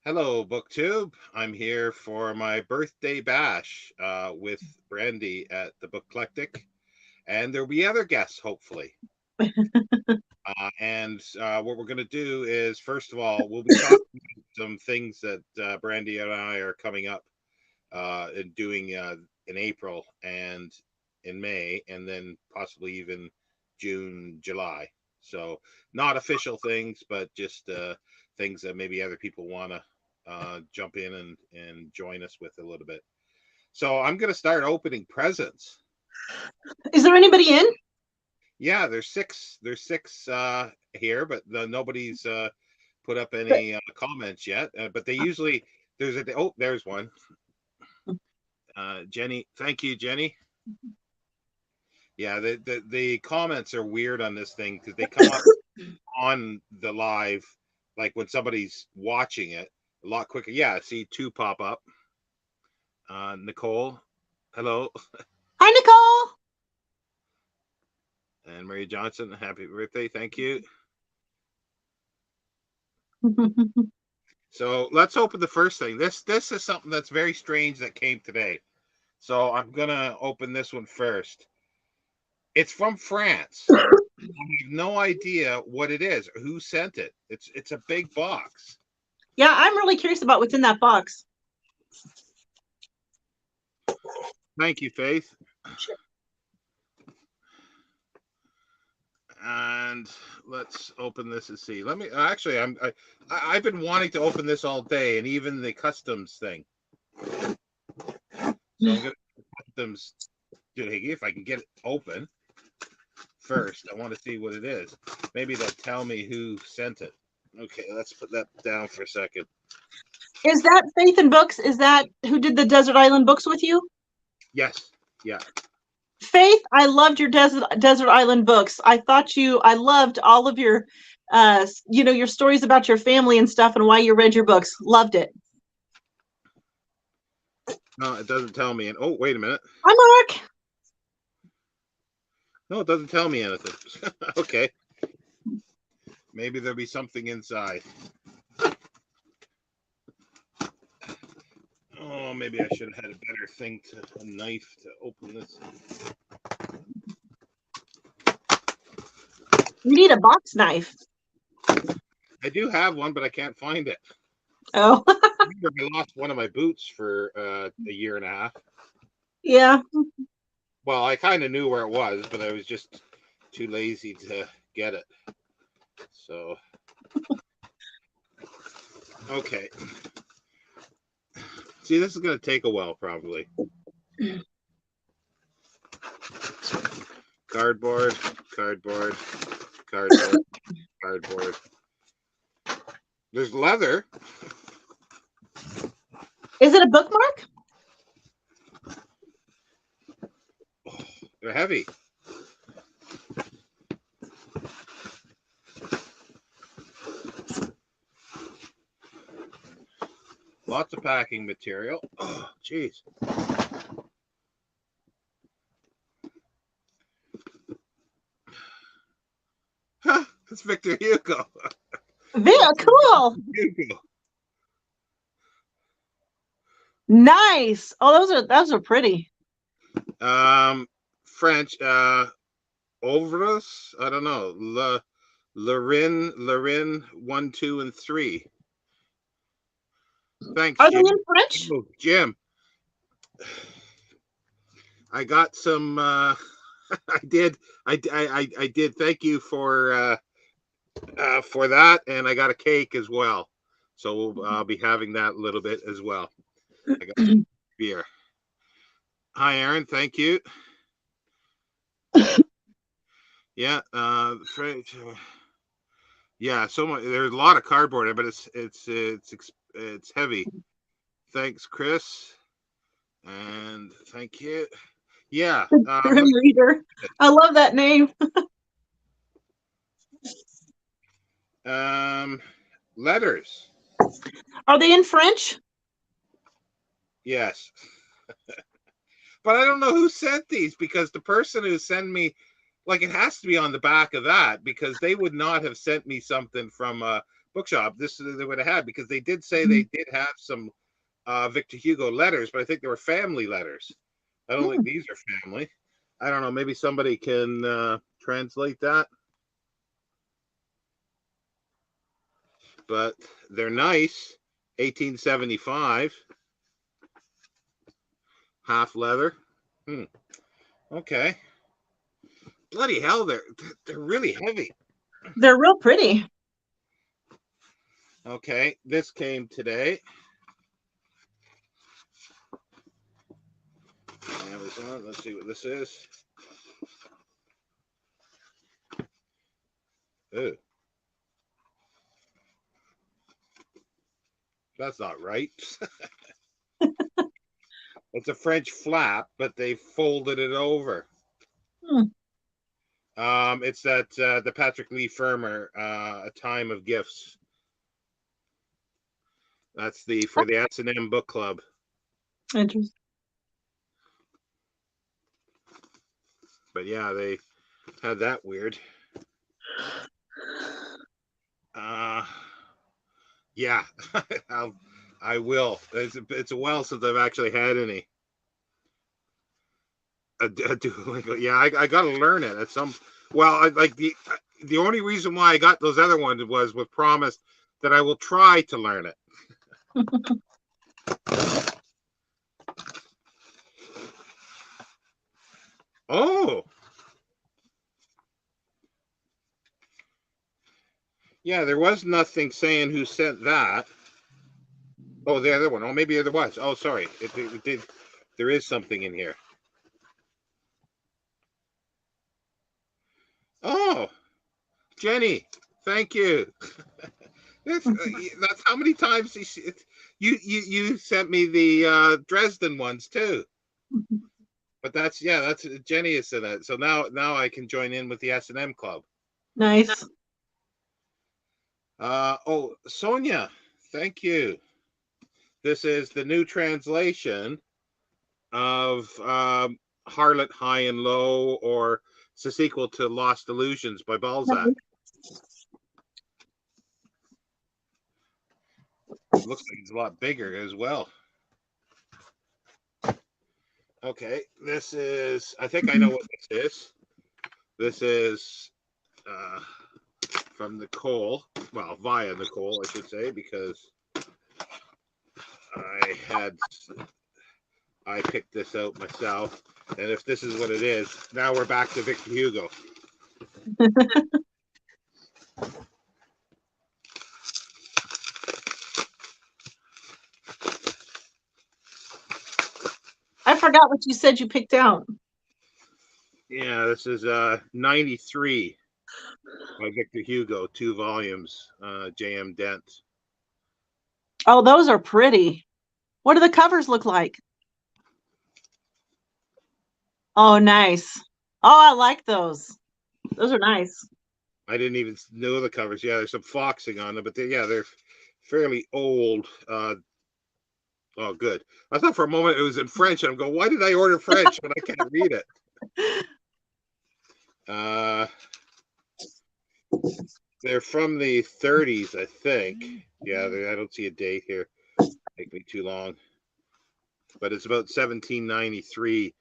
Hello, BookTube. I'm here for my birthday bash with Brandy at TheBookclectic, and there'll be other guests, hopefully. And what we're going to do is, first of all, we'll be talking about some things that Brandy and I are coming up and doing in April and in May, and then possibly even June, July. So, not official things, but just things that maybe other people want to jump in and join us with a little bit. So, I'm going to start opening presents. Is there anybody in? Yeah, there's six here, but nobody's put up any comments yet. But they usually there's one. Jenny, thank you, Jenny. Yeah, the comments are weird on this thing because they come up on the live, like when somebody's watching it, a lot quicker. Yeah, see two pop up. Nicole, hello. Hi, Nicole. And Mary Johnson, happy birthday. Thank you. So let's open the first thing. This is something that's very strange that came today. So I'm gonna open this one first. It's from France. I have no idea what it is or who sent it. It's a big box. Yeah, I'm really curious about what's in that box. Thank you, Faith. Sure. And let's open this and see. Let me actually. I've been wanting to open this all day, and even the customs thing. So I'm gonna customs. If I can get it open first, I want to see what it is. Maybe they'll tell me who sent it. Okay, let's put that down for a second. Is that Faith and Books? Is that who did the Desert Island books with you? Yes. Yeah. Faith, I loved your Desert Island books. I loved all of your, your stories about your family and stuff and why you read your books. Loved it. No, it doesn't tell me. And oh, wait a minute. Hi, Mark. No, it doesn't tell me anything. Okay. Maybe there'll be something inside. Oh, maybe I should have had a better thing a knife to open this. You need a box knife. I do have one, but I can't find it. Oh. I lost one of my boots for a year and a half. Yeah. Well, I kind of knew where it was, but I was just too lazy to get it. So, okay. See, this is going to take a while, probably. Cardboard, cardboard, cardboard, cardboard. There's leather. Is it a bookmark? Oh, they're heavy. Lots of packing material. Oh, jeez. Huh, it's Victor Hugo. Very cool. Hugo. Nice. Oh, those are pretty. French. Ovres. I don't know. Larin, 1, 2, and 3. Thanks, Are Jim. they in French? Oh, Jim. I got some. I did. I did. Thank you for that, and I got a cake as well. So I'll be having that a little bit as well. I got some beer. Hi, Aaron. Thank you. Yeah. French. Yeah. So much. There's a lot of cardboard, but it's heavy. Thanks, Chris. And thank you. Yeah. Grim Reader. I love that name. Letters. Are they in French? Yes. But I don't know who sent these because the person who sent me like it has to be on the back of that, because they would not have sent me something from a bookshop. This they would have had, because they did say they did have some Victor Hugo letters, but I think they were family letters. I don't think these are family. I don't know. Maybe somebody can translate that. But they're nice. 1875. Half leather. Okay. Bloody hell, they're really heavy. They're real pretty. Okay, this came today. Amazon. Let's see what this is. Ooh. That's not right. It's a French flap, but they folded it over. It's that the Patrick Lee Firmer, A Time of Gifts. That's for the S&M book club. Interesting. But yeah, they had that weird. Yeah, I will. It's a while since I've actually had any. A Duolingo. Yeah, I got to learn it at some. Well, the only reason why I got those other ones was with promise that I will try to learn it. Oh, yeah, there was nothing saying who sent that. Oh, the other one. Oh, maybe there was. Oh, sorry. It did. There is something in here. Oh, Jenny, thank you. that's how many times you sent me the Dresden ones too. But that's Jenny is in it. So now I can join in with the S&M club. Nice. Oh, Sonia, thank you. This is the new translation of Harlot High and Low, or it's a sequel to Lost Illusions by Balzac. It looks like it's a lot bigger as well. Okay, this is, I think I know what this is. This is from Nicole, well, via Nicole, I should say, because I picked this out myself. And if this is what it is, now we're back to Victor Hugo. I forgot what you said you picked out. Yeah, this is 93 by Victor Hugo, 2 volumes, J.M. Dent. Oh, those are pretty. What do the covers look like? Oh, nice. Oh, I like those. Those are nice. I didn't even know the covers. Yeah, there's some foxing on them, but they're fairly old. Oh, good. I thought for a moment it was in French. And I'm going, why did I order French when I can't read it? They're from the 30s, I think. Yeah, I don't see a date here. Take me too long. But it's about 1793,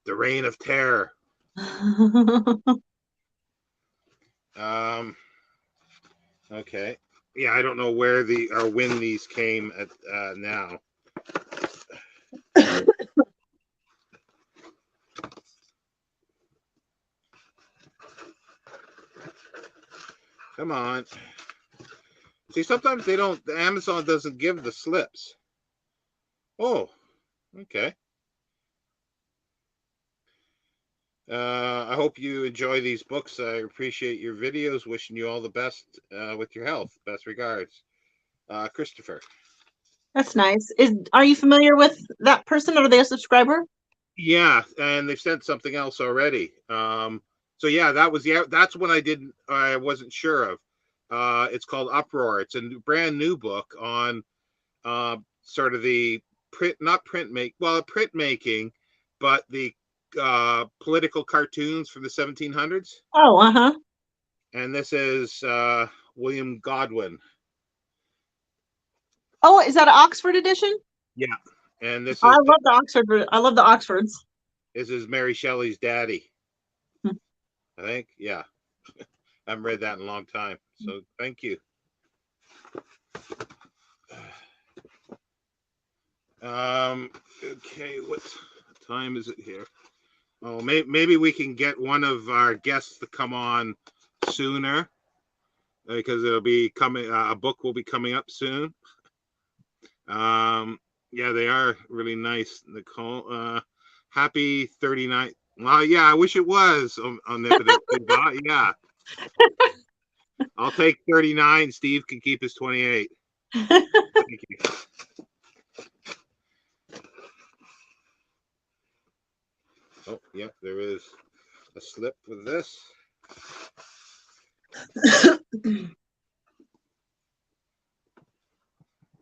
the Reign of Terror. Okay. Yeah, I don't know where or when these came at now. Come on. See, sometimes they don't. Amazon doesn't give the slips. Oh, okay. I hope you enjoy these books. I appreciate your videos. Wishing you all the best with your health. Best regards, Christopher. That's nice. Are you familiar with that person? Are they a subscriber? Yeah, and they've sent something else already. So yeah, that's what I wasn't sure of. It's called Uproar. It's a brand new book on sort of the printmaking, but the political cartoons from the 1700s. Oh, uh-huh. And this is William Godwin. Oh, is that an Oxford edition? Yeah. And this I is love the Oxford. I love the Oxfords. this is Mary Shelley's daddy. Hmm. I think. Yeah. I haven't read that in a long time. So thank you. Okay, what time is it here? Oh, maybe we can get one of our guests to come on sooner because it'll be coming. A book will be coming up soon. Yeah, they are really nice, Nicole. Happy 39th. Well, yeah, I wish it was omnipotent. Yeah, I'll take 39. Steve can keep his 28. Thank you. Oh, yeah, there is a slip with this.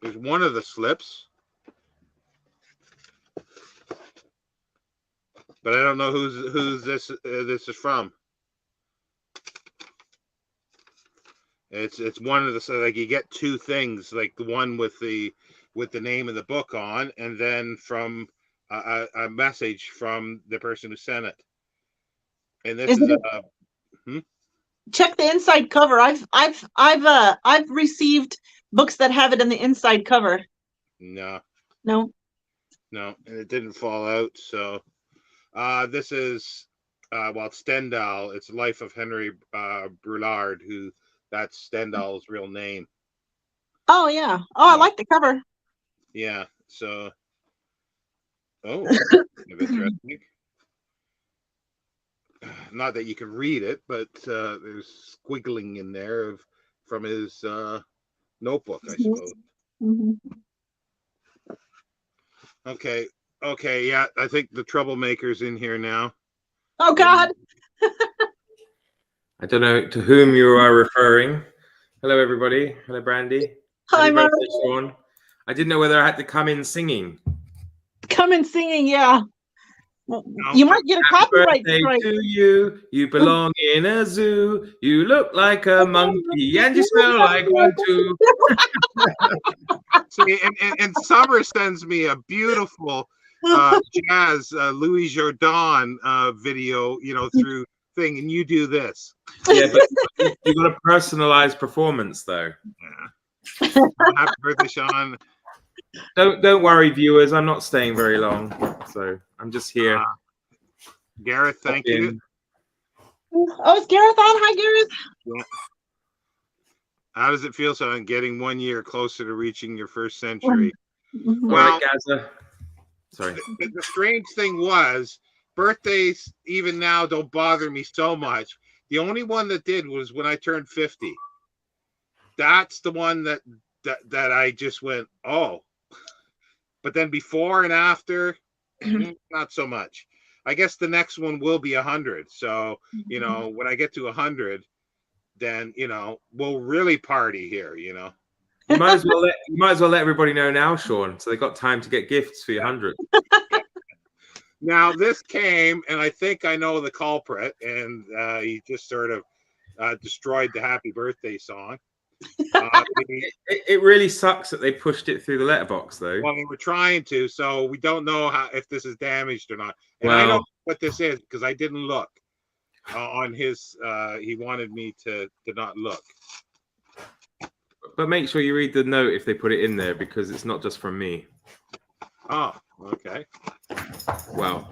There's one of the slips, but I don't know who's this this is from. It's one of the, so like you get two things, like the one with the name of the book on, and then from a message from the person who sent it. And this is check the inside cover. I've received books that have it in the inside cover. No, and it didn't fall out. So this is well, Stendhal. It's Life of Henry Brulard, who that's Stendhal's real name. Oh yeah. Oh, I like the cover. Yeah. So interesting. Not that you can read it, but there's squiggling in there from his notebook, I suppose. Mm-hmm. Okay, yeah, I think the troublemaker's in here now. Oh God. I don't know to whom you are referring. Hello, everybody. Hello, Brandy. Hi, Mark. Sean. I didn't know whether I had to come in singing. Come in singing, yeah. You might get a copyright strike. To you, you belong in a zoo. You look like a monkey, and you smell like one too. See, and Summer sends me a beautiful jazz Louis Jordan video, through thing, and you do this. Yeah, but you got a personalized performance, though. Yeah. Happy birthday, Sean. Don't worry, viewers. I'm not staying very long, so I'm just here. Gareth, thank you. Oh, is Gareth on? Hi, Gareth. Yeah. How does it feel, son, getting 1 year closer to reaching your first century? Well, sorry. The strange thing was, birthdays even now don't bother me so much. The only one that did was when I turned 50. That's the one that I just went, oh. But then before and after, not so much. I guess the next one will be 100. So, when I get to 100, then, we'll really party here, You might as well let everybody know now, Sean. So they got time to get gifts for your 100. Now this came, and I think I know the culprit, and he just sort of destroyed the happy birthday song. It really sucks that they pushed it through the letterbox, though. Well, they were trying to, so we don't know if this is damaged or not. And I know what this is because I didn't look on his. He wanted me to not look. But make sure you read the note if they put it in there, because it's not just from me. Oh, okay. Wow.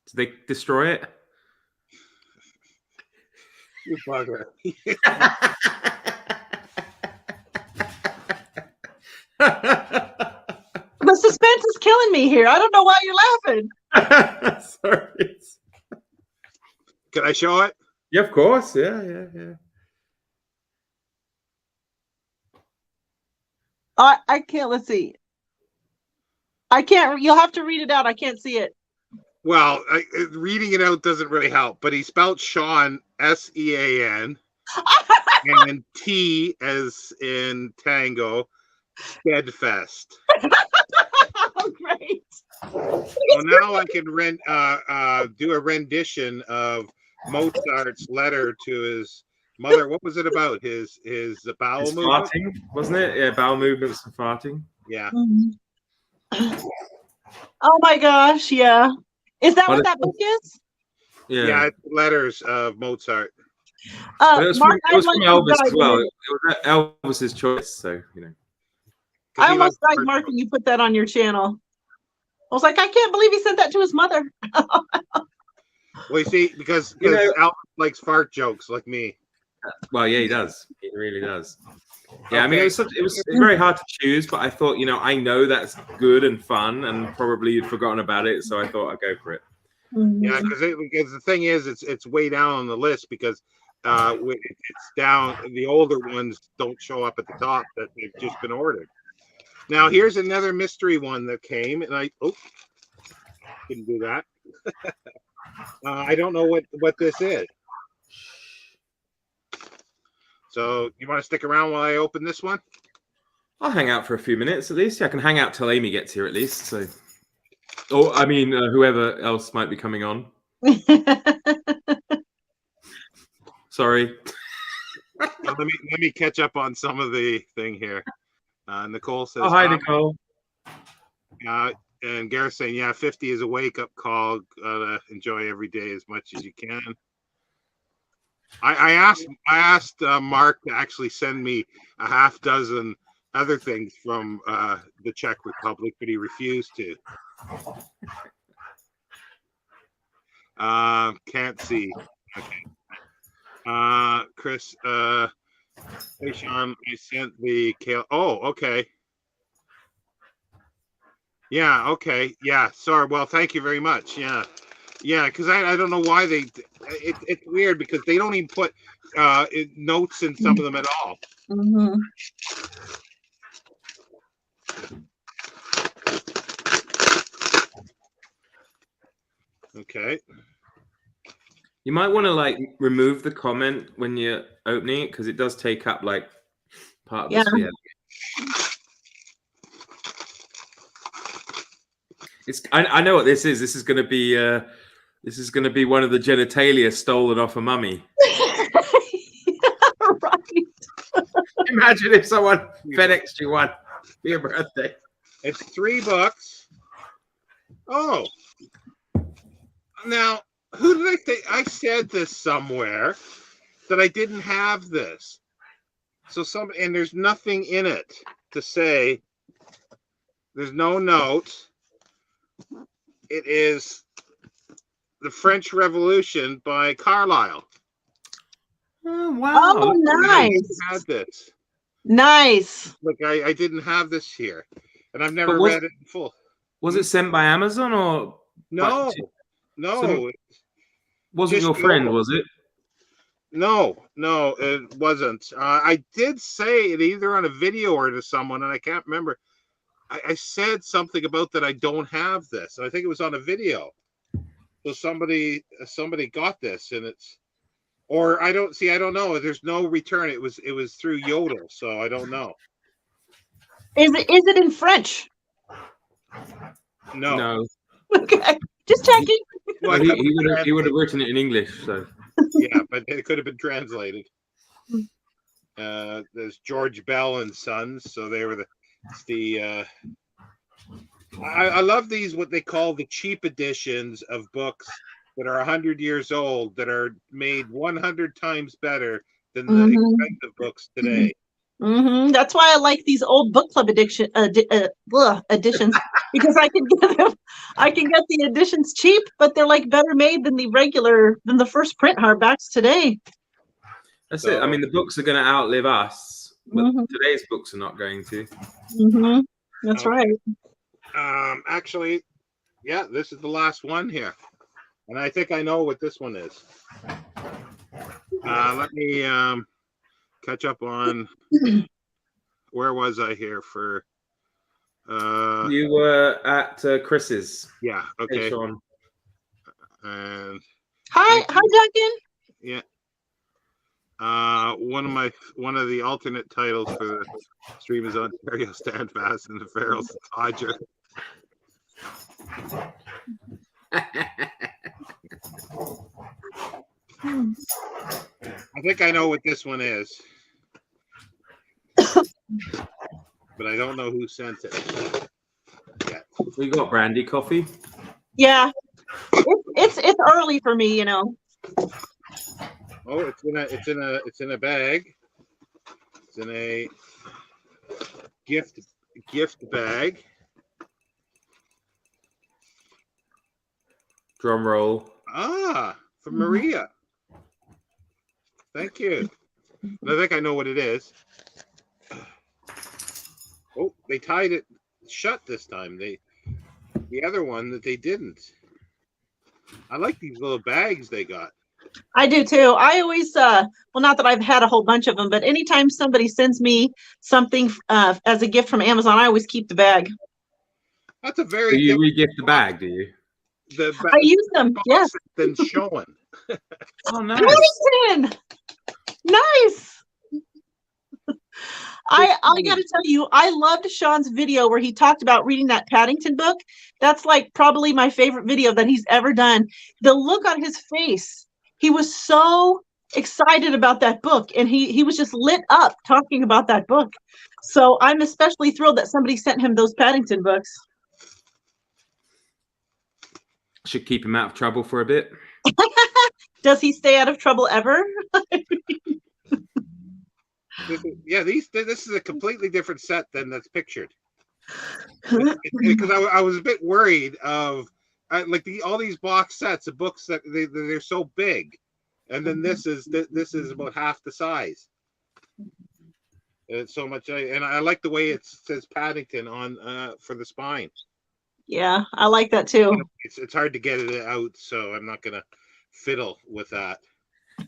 Did they destroy it? You bugger. The suspense is killing me here. I don't know why you're laughing. Sorry. Can I show it? Yeah, of course. Yeah. I can't. Let's see. I can't. You'll have to read it out. I can't see it. Well, reading it out doesn't really help, but he spelled Sean SEAN and T as in tango, steadfast. right. Well, now I can do a rendition of Mozart's letter to his mother. What was it about? His bowel It's movement? farting, wasn't it? Yeah, bowel movements and farting. Yeah. Oh my gosh, yeah. Is that Well, what that book is? Yeah, it's letters of Mozart. But Mark, it was I'd from like to Elvis dive as well. in. It was Elvis's choice, so you know. I he almost likes died, Mark, when you put that on your channel. I was like, I can't believe he sent that to his mother. Well, you see, because You know- Al likes fart jokes like me. Well, yeah, he does. He really does. Yeah, I mean, Okay. it was very hard to choose, but I thought, I know that's good and fun, and probably you'd forgotten about it, so I thought I'd go for it. Yeah, because the thing is, it's way down on the list because it's down. The older ones don't show up at the top that they've just been ordered. Now here's another mystery one that came, and I didn't do that. I don't know what this is. So you want to stick around while I open this one? I'll hang out for a few minutes at least. Yeah, I can hang out till Amy gets here at least. So, or I mean, whoever else might be coming on. Sorry. Let me catch up on some of the thing here. Nicole says, Oh, hi, Nicole. And Gareth saying, yeah, 50 is a wake-up call. Enjoy every day as much as you can. I asked Mark to actually send me a half dozen other things from the Czech Republic, but he refused to. Can't see. Okay. Chris, hey Sean, I sent the kale. Oh, okay. Yeah, okay. Yeah, sorry. Well, thank you very much. Yeah. Yeah, because I don't know why it's weird because they don't even put notes in some of them at all. Mm-hmm. Okay. You might want to remove the comment when you're opening it because it does take up part of the sphere. I know what this is. This is going to be one of the genitalia stolen off a mummy. Right. Imagine if someone FedExed you one for your birthday. It's 3 bucks. Oh. Now, who did I think? I said this somewhere that I didn't have this. So and there's nothing in it to say. There's no note. It is The French Revolution by Carlyle. Oh, wow. Oh, nice. I had this. Nice. Look, I didn't have this here. And I've never read it in full. Was it sent by Amazon or? No. No. Wasn't your friend, was it? No, it wasn't. I did say it either on a video or to someone, and I can't remember. I said something about that I don't have this. I think it was on a video. So somebody got this, and it's, or I don't know. There's no return. It was through Yodel, so I don't know. Is it in French? No. Okay, just checking. Well, he would have written it in English, so. Yeah, but it could have been translated. There's George Bell and Sons, so they were I love these, what they call the cheap editions of books that are 100 years old that are made 100 times better than the expensive books today. Mm-hmm. That's why I like these old book club editions because I can get the editions cheap, but they're better made than the first print hardbacks today. That's it. I mean, the books are going to outlive us, but today's books are not going to. Mm-hmm. That's right. Actually, yeah, this is the last one here, and I think I know what this one is. Let me catch up on where was I here for? You were at Chris's. Yeah. Okay. Hey, Sean. And hi, Duncan. Yeah. One of the alternate titles for the stream is Ontario Standfast and the Ferals Dodger. I think I know what this one is, but I don't know who sent it. Yet. We got Brandy coffee. Yeah, it's early for me, you know. Oh, it's in a bag. It's in a gift bag. Drum roll. Ah, from Maria. Thank you. I think I know what it is. Oh, they tied it shut this time. The other one that they didn't. I like these little bags they got. I do too. I always, well, not that I've had a whole bunch of them, but anytime somebody sends me something as a gift from Amazon, I always keep the bag. That's a very. Do you re-gift the bag? Do you? I use them. Yes. Then showing. Oh, nice. Paddington! Nice. I got to tell you, I loved Sean's video where he talked about reading that Paddington book. That's like probably my favorite video that he's ever done. The look on his face, he was so excited about that book, and he was just lit up talking about that book. So I'm especially thrilled that somebody sent him those Paddington books. Should keep him out of trouble for a bit. Does he stay out of trouble ever? Yeah, this is a completely different set than that's pictured. Because I was a bit worried of like all these box sets of books that they're so big, and then this is about half the size. It's so much, and I like the way it says Paddington on for the spine. Yeah, I like that too. You know, it's hard to get it out, so I'm not gonna fiddle with that.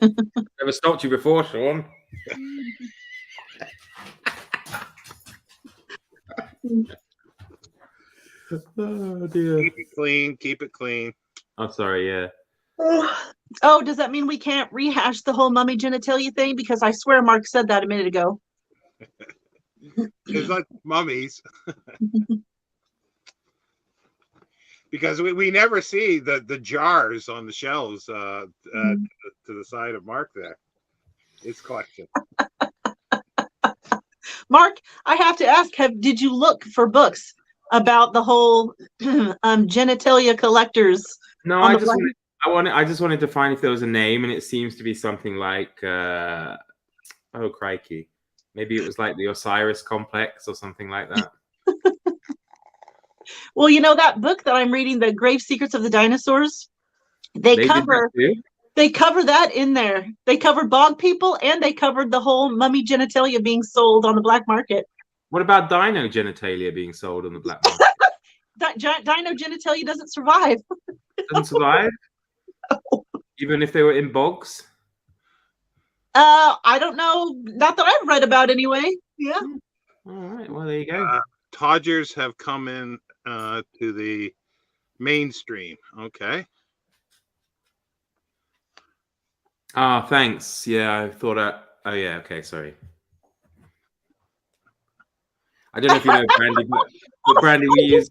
Never stopped you before, Sean. Oh dear. Keep it clean. Keep it clean. Oh, sorry. Yeah. Oh, does that mean we can't rehash the whole mummy genitalia thing? Because I swear Mark said that a minute ago. It's like mummies. Because we never see the jars on the shelves to the side of Mark there. His collection. Mark, I have to ask, did you look for books about the whole genitalia collectors? No, I just wanted to find if there was a name, and it seems to be something like oh crikey. Maybe it was like the Osiris complex or something like that. Well, you know that book that I'm reading, The Grave Secrets of the Dinosaurs? They cover that in there. They covered bog people, and they covered the whole mummy genitalia being sold on the black market. What about dino genitalia being sold on the black market? Dino genitalia doesn't survive. Doesn't survive? No. Even if they were in bogs? I don't know. Not that I've read about anyway. Yeah. All right. Well, there you go. Todgers have come in to the mainstream. Okay. Ah, thanks. Yeah, I thought oh yeah, okay, sorry. I don't know if you know Brandy, but Brandy, we use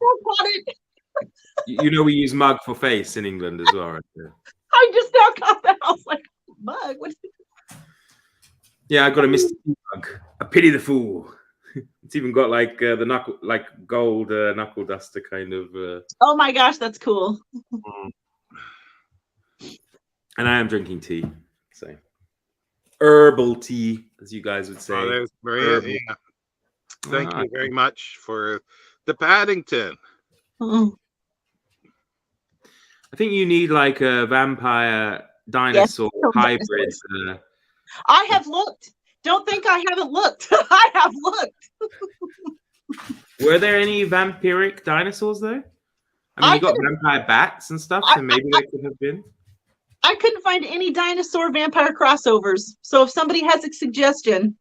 we use mug for face in England as well, right? Yeah. I just now got that. I was like, mug? What is it? Yeah, I got a Mr. T mug. I pity the fool. It's even got like the knuckle, like gold knuckle duster kind of. Oh my gosh, that's cool. And I am drinking tea, so herbal tea, as you guys would say. Oh, there's Maria. Yeah. Thank you very much for the Paddington. Oh. I think you need like a vampire dinosaur hybrid. I have looked. Don't think I haven't looked. I have looked. Were there any vampiric dinosaurs though? I mean, you got vampire bats and stuff, so maybe they could have been. I couldn't find any dinosaur vampire crossovers. So if somebody has a suggestion,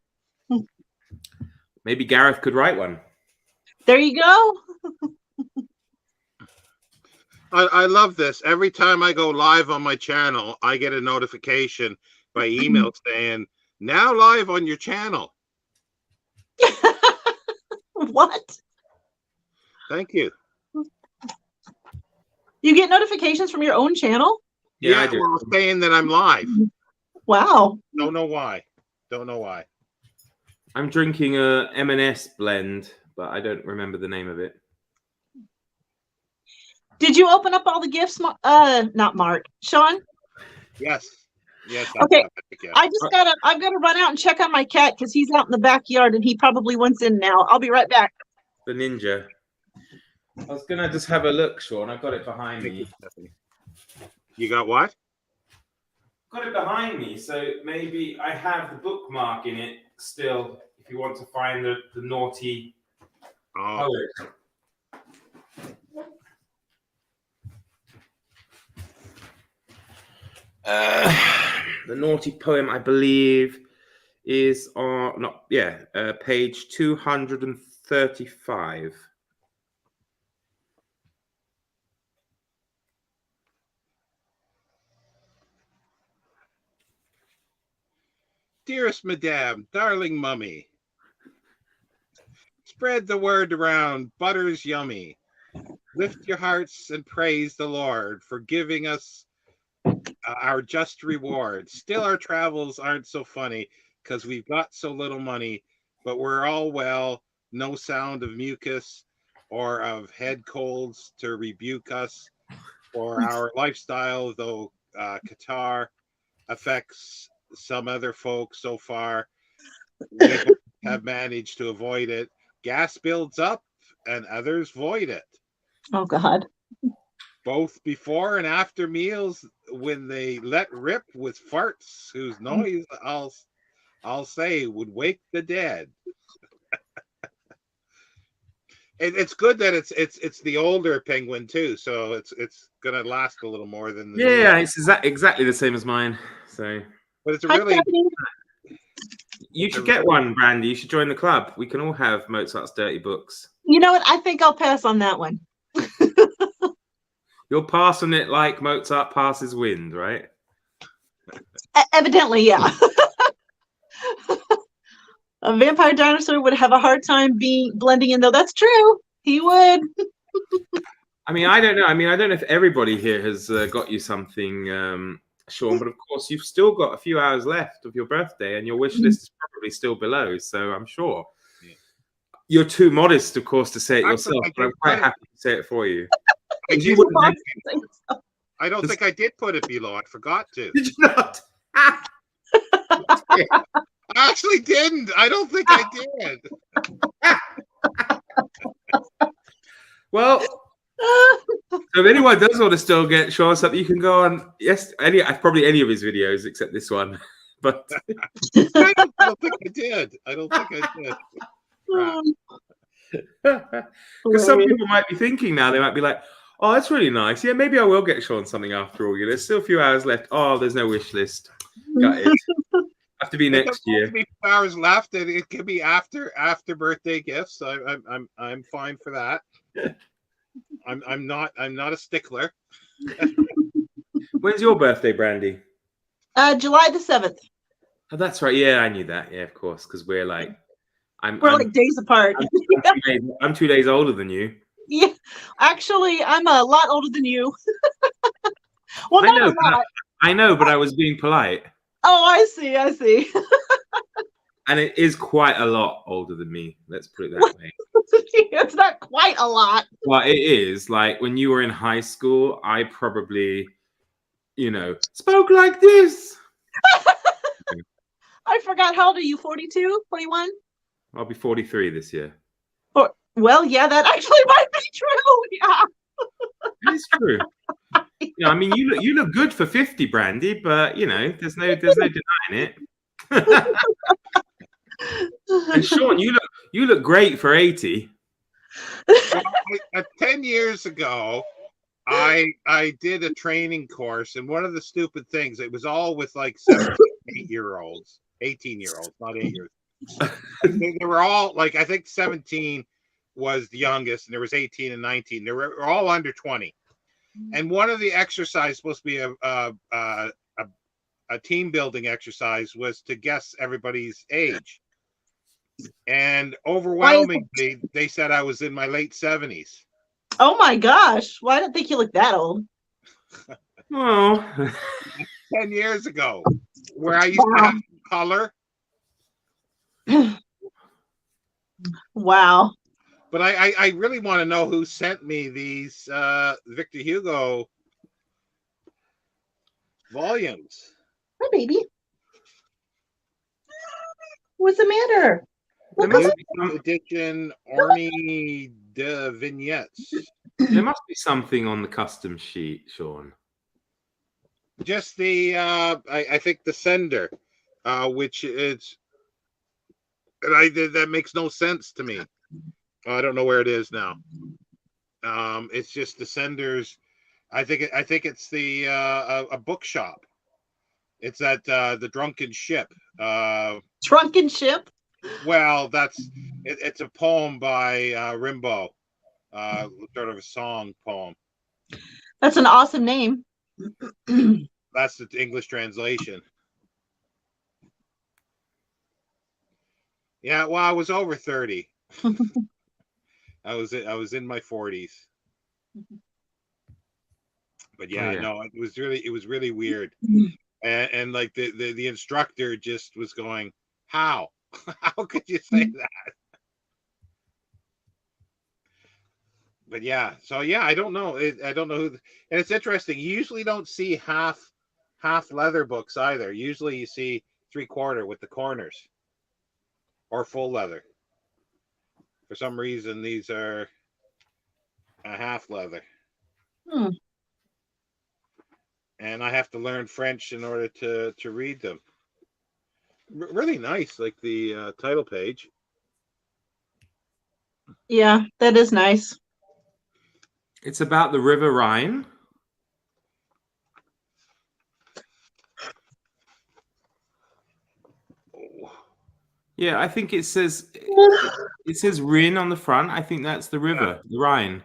maybe Gareth could write one. There you go. I love this. Every time I go live on my channel, I get a notification by email saying, now live on your channel. What? Thank you. You get notifications from your own channel? Yeah, I Yeah, do. well, saying that I'm live. Wow. Don't know why. Don't know why. I'm drinking a M&S blend, but I don't remember the name of it. Did you open up all the gifts? Not Mark. Sean? Yes. Yes. Okay. Yeah. I've gotta run out and check on my cat because he's out in the backyard and he probably wants in now. I'll be right back. The ninja. I was gonna just have a look, Sean. I've got it behind me. You got what? Got it behind me, so maybe I have the bookmark in it still. If you want to find the naughty poet. The naughty poem, I believe, is on page 235. Dearest Madame, darling mummy, spread the word around, butter's yummy. Lift your hearts and praise the Lord for giving us our just reward. Still, our travels aren't so funny because we've got so little money, but we're all well. No sound of mucus or of head colds to rebuke us for our lifestyle, though Qatar affects some other folks so far. We have managed to avoid it. Gas builds up and others void it. Oh God. Both before and after meals when they let rip with farts whose noise I'll say would wake the dead. It's good that it's the older penguin too, so it's gonna last a little more than the Yeah, it's exactly the same as mine. So, but it's a really you should get one, Brandy. You should join the club. We can all have Mozart's dirty books. You know what? I think I'll pass on that one. You'll pass on it like Mozart passes wind, right? Evidently, yeah. A vampire dinosaur would have a hard time blending in, though. That's true. He would. I mean, I don't know. I don't know if everybody here has got you something, Sean, but of course, you've still got a few hours left of your birthday, and your wish list is probably still below. So I'm sure you're too modest, of course, to say it yourself, but I'm quite happy to say it for you. I don't think I did put it below. I forgot to. Did you not? I actually didn't. I don't think I did. Well, so if anyone does want to still get Sean something, you can go on. Yes, probably any of his videos except this one. But I don't think I did. I don't think I did. Because some people might be thinking now, they might be like, oh, that's really nice. Yeah, maybe I will get Sean something after all. There's still a few hours left. Oh, there's no wish list. Got it. Have to be next year. 2 hours left, and it could be after birthday gifts. I'm fine for that. I'm not a stickler. When's your birthday, Brandy? July the 7th. Oh, that's right. Yeah, I knew that. Yeah, of course, because we're like, I'm like days apart. I'm 2 days older than you. Yeah, actually, I'm a lot older than you. Well, I know, but I was being polite. Oh, I see. And it is quite a lot older than me. Let's put it that way. It's not quite a lot. Well, it is. Like when you were in high school, I probably, spoke like this. I forgot. How old are you? 42? 41? I'll be 43 this year. Well, yeah, that actually might be true. Yeah. It's true. You look good for 50, Brandy, but there's no denying it. And Sean, you look great for 80. 10 years ago, I did a training course, and one of the stupid things, it was all with like 17, 18-year-olds, not 8 years. They were all like, I think 17 was the youngest, and there was 18 and 19. They were all under 20. And one of the exercises supposed to be a team building exercise was to guess everybody's age. And overwhelmingly, they said I was in my late 70s. Oh my gosh. Well, I didn't think you looked that old. Well, 10 years ago, where I used to have color. Wow. But I really want to know who sent me these Victor Hugo volumes. Hi, baby. What's the matter? there Look, must be some, Edition Orny de Vignettes. there must be something on the custom sheet, Sean. Just the I think the sender, which is, and that makes no sense to me. I don't know where it is now. It's just the senders. I think it's the a bookshop. It's at the Drunken Ship. Drunken Ship. Well, it's a poem by Rimbaud, sort of a song poem. That's an awesome name. That's the English translation. Yeah, well, I was over 30. I was in my 40s. But yeah, no, it was really weird. And like the instructor just was going, how could you say that? But yeah, so yeah, I don't know. I don't know who. And it's interesting. You usually don't see half leather books either. Usually you see 3/4 with the corners, or full leather. For some reason, these are a half leather. And I have to learn French in order to read them. Really nice, like the title page. Yeah, that is nice. It's about the River Rhine. Yeah, I think it says Rhin on the front. I think that's the river, the Rhine.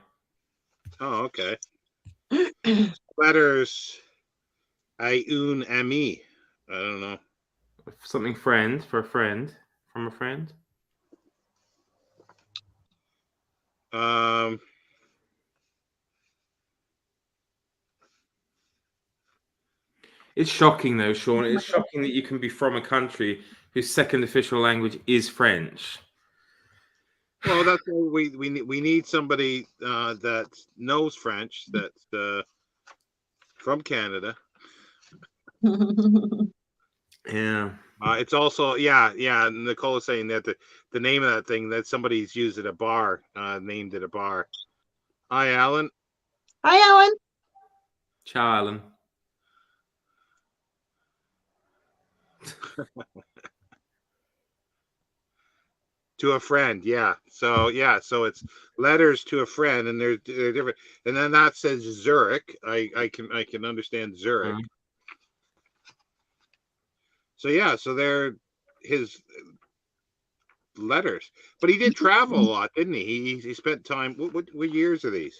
Oh, okay. Letters, un ami. I don't know. Something friend for a friend from a friend. It's shocking, though, Sean. It's shocking that you can be from a country whose second official language is French. Well, that's what we need somebody that knows French, that's from Canada. Yeah. It's also Nicole is saying that the name of that thing that somebody's used at a bar, named at a bar. Hi, Alan. Hi, Alan. Ciao, Alan. To a friend, yeah. So it's letters to a friend, and they're different. And then that says Zurich. I can understand Zurich. So they're his letters. But he did travel a lot, didn't he? He spent time. What years are these?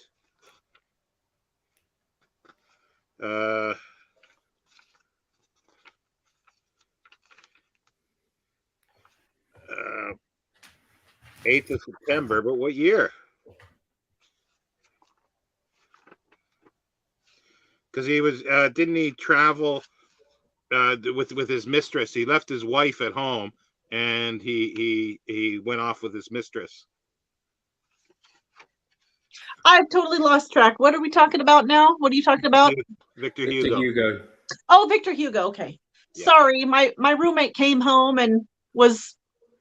8th of September, but what year? Because he was didn't he travel with his mistress? He left his wife at home, and he went off with his mistress. I've totally lost track. What are we talking about now? What are you talking about? Victor Hugo. Oh, Victor Hugo. Okay. Yeah. Sorry, my roommate came home and was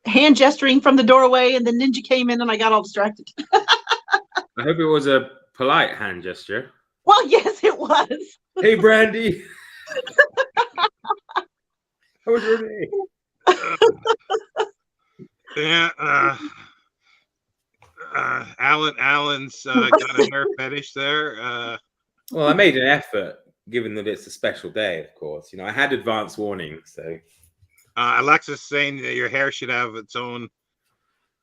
hand gesturing from the doorway, and the ninja came in and I got all distracted. I hope it was a polite hand gesture. Well, yes, it was. Hey, Brandy. How was your day? Alan's got a hair fetish there. Well, I made an effort, given that it's a special day, of course. You know, I had advance warning, so. Alexa's saying that your hair should have its own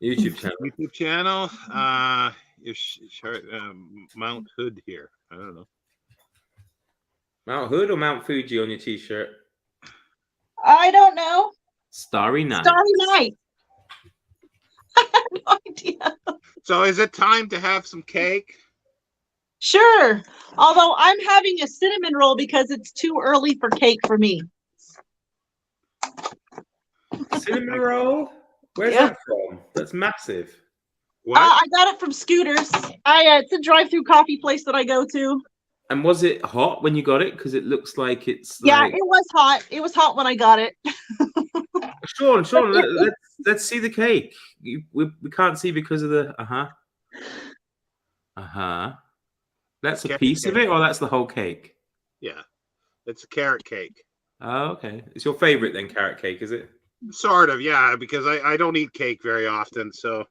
YouTube channel. Mount Hood here. I don't know. Mount Hood or Mount Fuji on your t-shirt? I don't know. Starry Night. Starry Night. I have no idea. So is it time to have some cake? Sure. Although I'm having a cinnamon roll because it's too early for cake for me. Cinnamon roll? Where's Yeah. that from? That's massive. What? I got it from Scooters. It's a drive-through coffee place that I go to. And was it hot when you got it? Because it looks like it's Yeah, like... it was hot. It was hot when I got it. Sean, let's see the cake. We can't see because of the That's a Carrot piece of cake. it, or that's the whole cake? Yeah, it's a carrot cake. Oh, okay. It's your favorite then, carrot cake, is it? Sort of, yeah, because I don't eat cake very often. So,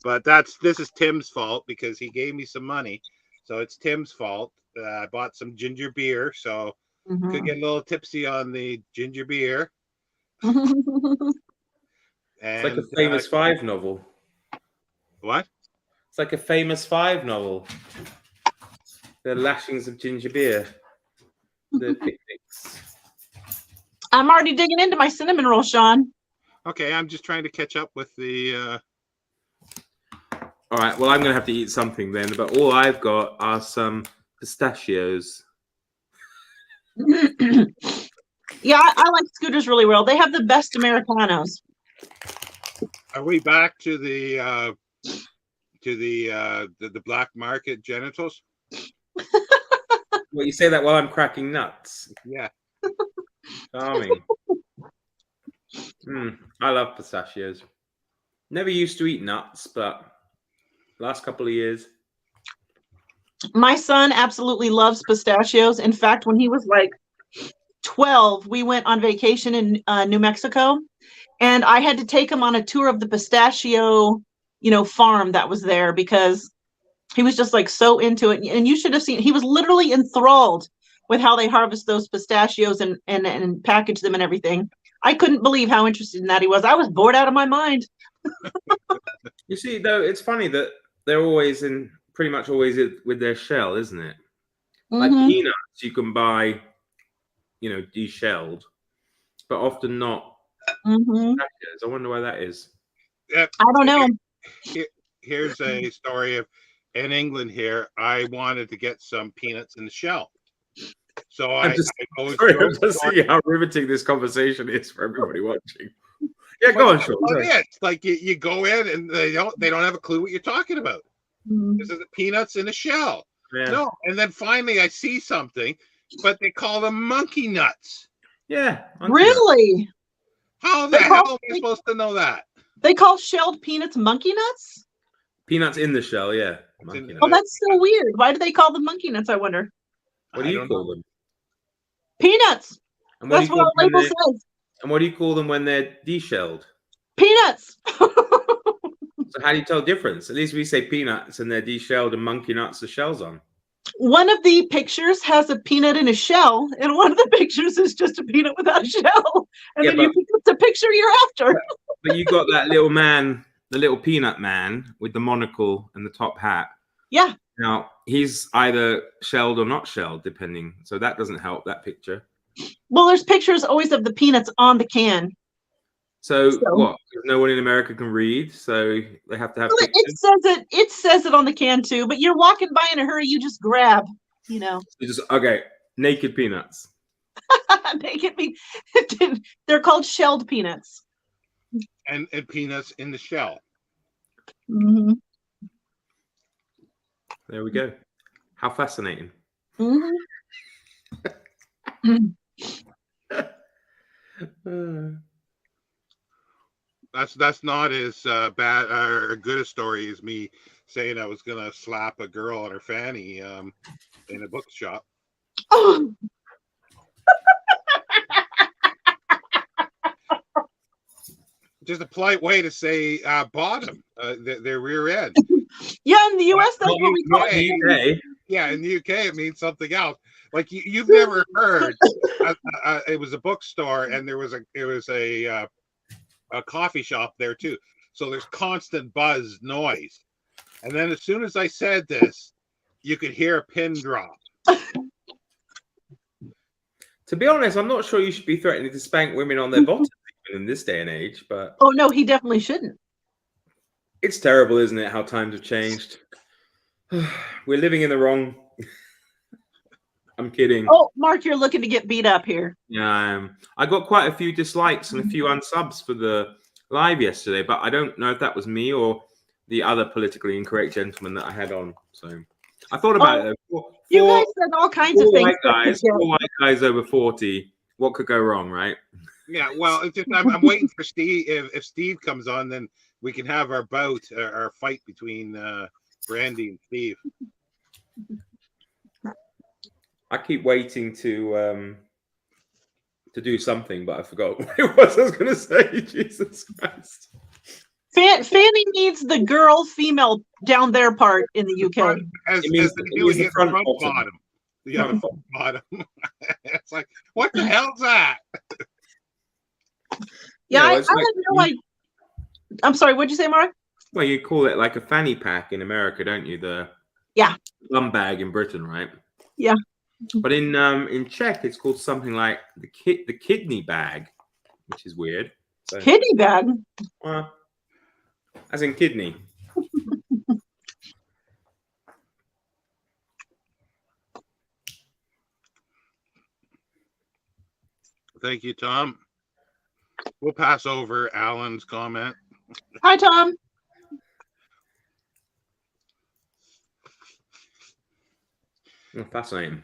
but this is Tim's fault because he gave me some money, so it's Tim's fault. I bought some ginger beer, so could get a little tipsy on the ginger beer. It's like a famous Five novel. What? It's like a famous Five novel. The lashings of ginger beer. The picnics. I'm already digging into my cinnamon roll, Sean. Okay, I'm just trying to catch up with the. All right, well, I'm going to have to eat something then, but all I've got are some pistachios. Yeah, I like Scooters really well. They have the best Americanos. Are we back to the black market genitals? Well, you say that while I'm cracking nuts. Yeah. Charming. I love pistachios. Never used to eat nuts, but last couple of years. My son absolutely loves pistachios. In fact, when he was like 12, we went on vacation in New Mexico, and I had to take him on a tour of the pistachio, farm that was there because he was just like so into it. And you should have seen, he was literally enthralled with how they harvest those pistachios and package them and everything. I couldn't believe how interested in that he was. I was bored out of my mind. You see, though, it's funny that they're pretty much always with their shell, isn't it? Like peanuts, you can buy, deshelled, but often not. Pistachios. I wonder why that is. Yeah, I don't know. Here's a story of in England here. I wanted to get some peanuts in the shell. So I see how riveting this conversation is for everybody watching. Yeah, go on, Sean. It's like you go in and they don't have a clue what you're talking about. This is the peanuts in a shell. Yeah. No, and then finally I see something, but they call them monkey nuts. Yeah. Really? Nuts. How the hell am I supposed to know that? They call shelled peanuts monkey nuts? Peanuts in the shell, yeah. Oh, that's so weird. Why do they call them monkey nuts, I wonder? What do you call them? Peanuts. That's what our label says. And what do you call them when they're deshelled? Peanuts. So how do you tell the difference? At least we say peanuts and they're deshelled, and monkey nuts the shells on. One of the pictures has a peanut in a shell, and one of the pictures is just a peanut without a shell. And then you pick up the picture you're after. But you got that little man, the little peanut man with the monocle and the top hat. Yeah. Now, he's either shelled or not shelled, depending. So that doesn't help, that picture. Well, there's pictures always of the peanuts on the can. So what? No one in America can read, so they have to have pictures? It says it on the can too, but you're walking by in a hurry, you just grab, You just, naked peanuts. They're called shelled peanuts. And peanuts in the shell. Mm-hmm. There we go. How fascinating. That's not as bad or good a story as me saying I was gonna slap a girl on her fanny in a bookshop. Just a polite way to say bottom, their rear end. Yeah, in the U.S. that's what we call it. Yeah, in the UK it means something else. Like you've never heard. It was a bookstore, and there was a coffee shop there too. So there's constant buzz noise, and then as soon as I said this, you could hear a pin drop. To be honest, I'm not sure you should be threatening to spank women on their bottoms in this day and age, but oh no, he definitely shouldn't. It's terrible, isn't it, how times have changed? We're living in the wrong. I'm kidding. Oh, Mark, you're looking to get beat up here. Yeah, I got quite a few dislikes and a few unsubs for the live yesterday, but I don't know if that was me or the other politically incorrect gentleman that I had on. So I thought about it. Though. You guys said all kinds of things. Four white guys over 40. What could go wrong, right? Yeah, well, it's just, I'm waiting for Steve. If Steve comes on, then we can have our bout, our fight between Brandy and Steve. I keep waiting to do something, but I forgot what it was I was going to say. Jesus Christ. Fanny needs the girl-female down there part in the UK. As the front bottom. Yeah, the front bottom. It's like, what the hell's that? Yeah, I have no idea. I'm sorry, what'd you say, Mark? Well, you call it like a fanny pack in America, don't you? The bum bag in Britain, right? Yeah. But in Czech, it's called something like the kidney bag, which is weird. So, kidney bag? Well, as in kidney. Thank you, Tom. We'll pass over Alan's comment. Hi, Tom. Oh, fascinating.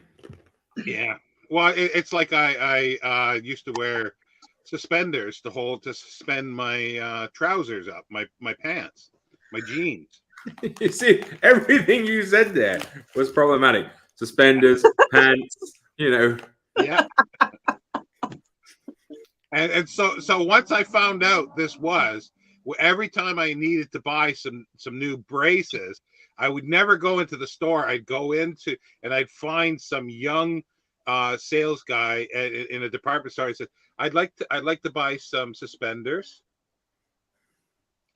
Yeah. Well, it's like I used to wear suspenders to suspend my trousers up, my pants, my jeans. You see, everything you said there was problematic. Suspenders, pants, you know. Yeah. And so once I found out this was, every time I needed to buy some new braces, I would never go into the store. I'd go into and I'd find some young sales guy in a department store. I said, I'd like to buy some suspenders,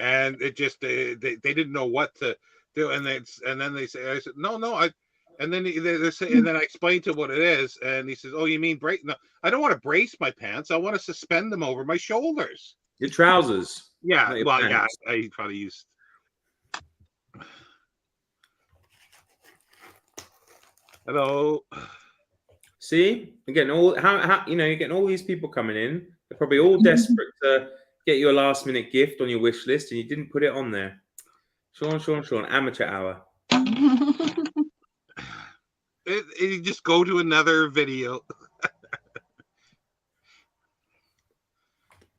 and it just they didn't know what to do, and then they say, I said, no, and then they say, and then I explained to him what it is, and he says, oh, you mean brace? No, I don't want to brace my pants. I want to suspend them over my shoulders. Your trousers. Yeah, well, pants. yeah, I probably used. Hello. See, you're getting all you're getting all these people coming in. They're probably all desperate to get you a last minute gift on your wish list, and you didn't put it on there. Sean, amateur hour. You just go to another video.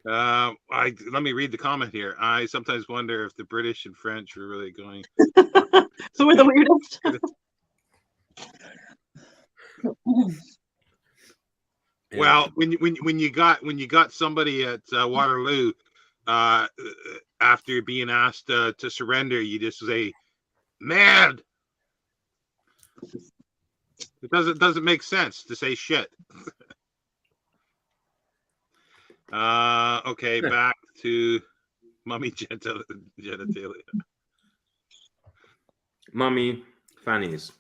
Let me read the comment here. I sometimes wonder if the British and French were really going. So we're the weirdest. Well, when you got somebody at Waterloo, after being asked to surrender, you just say, "Mad." It doesn't make sense to say shit. Okay, back to mummy genitalia. Mummy fannies.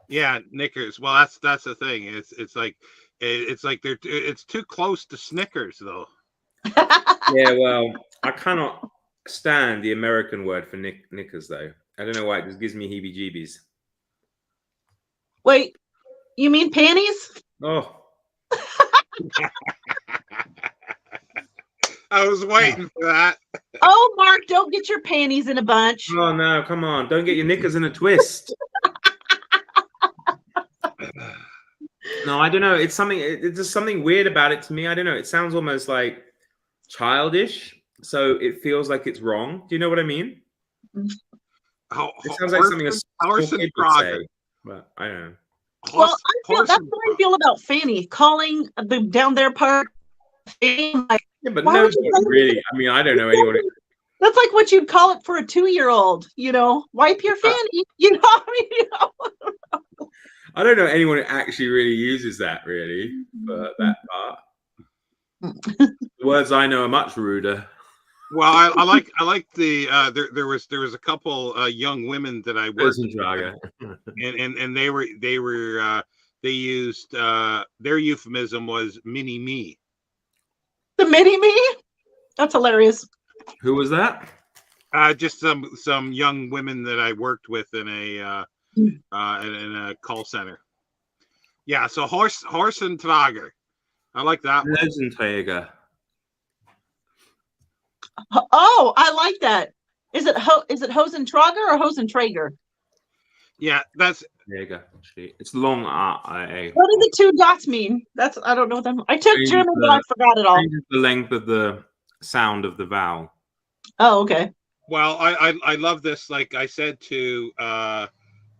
Yeah, knickers. Well, that's the thing. It's like it's too close to Snickers, though. Yeah, well, I cannot stand the American word for knickers, though. I don't know why. It just gives me heebie-jeebies. Wait, you mean panties? Oh. I was waiting for that. Oh, Mark, don't get your panties in a bunch. Oh, no, come on. Don't get your knickers in a twist. No, I don't know. It's just something weird about it to me. I don't know. It sounds almost like childish. So it feels like it's wrong. Do you know what I mean? It sounds like something a small kid would say. But I don't know. Well, that's how I feel about Fanny. Calling the down there part. Like, yeah, but no, really. I mean, I don't know anyone. That's like what you'd call it for a 2-year-old. You know, wipe your fanny. You know what I mean? You know? I don't know anyone who actually really uses that, really, for that part. The words I know are much ruder. Well, I like the there was a couple young women that I worked with, and they used their euphemism was mini me. The mini me? That's hilarious. Who was that? Just some young women that I worked with in a call center. Yeah, so horse and Trager. I like that one. Lösenträger. Oh, I like that. Is it Hosentrager or Hosentrager? Yeah, that's Jäger. It's long What do the two dots mean? I don't know what that. I took German, but I forgot it all. The length of the sound of the vowel. Oh, okay. well. I love this. Like I said to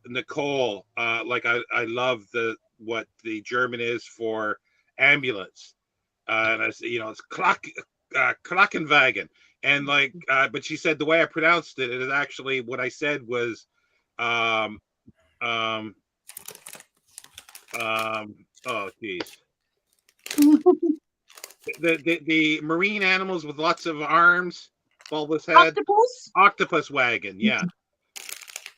Nicole, like I love what the German is for ambulance, and I say, it's Krankenwagen, and like, but she said the way I pronounced it is actually what I said was, oh geez, the marine animals with lots of arms, bulbous head, octopus wagon, yeah.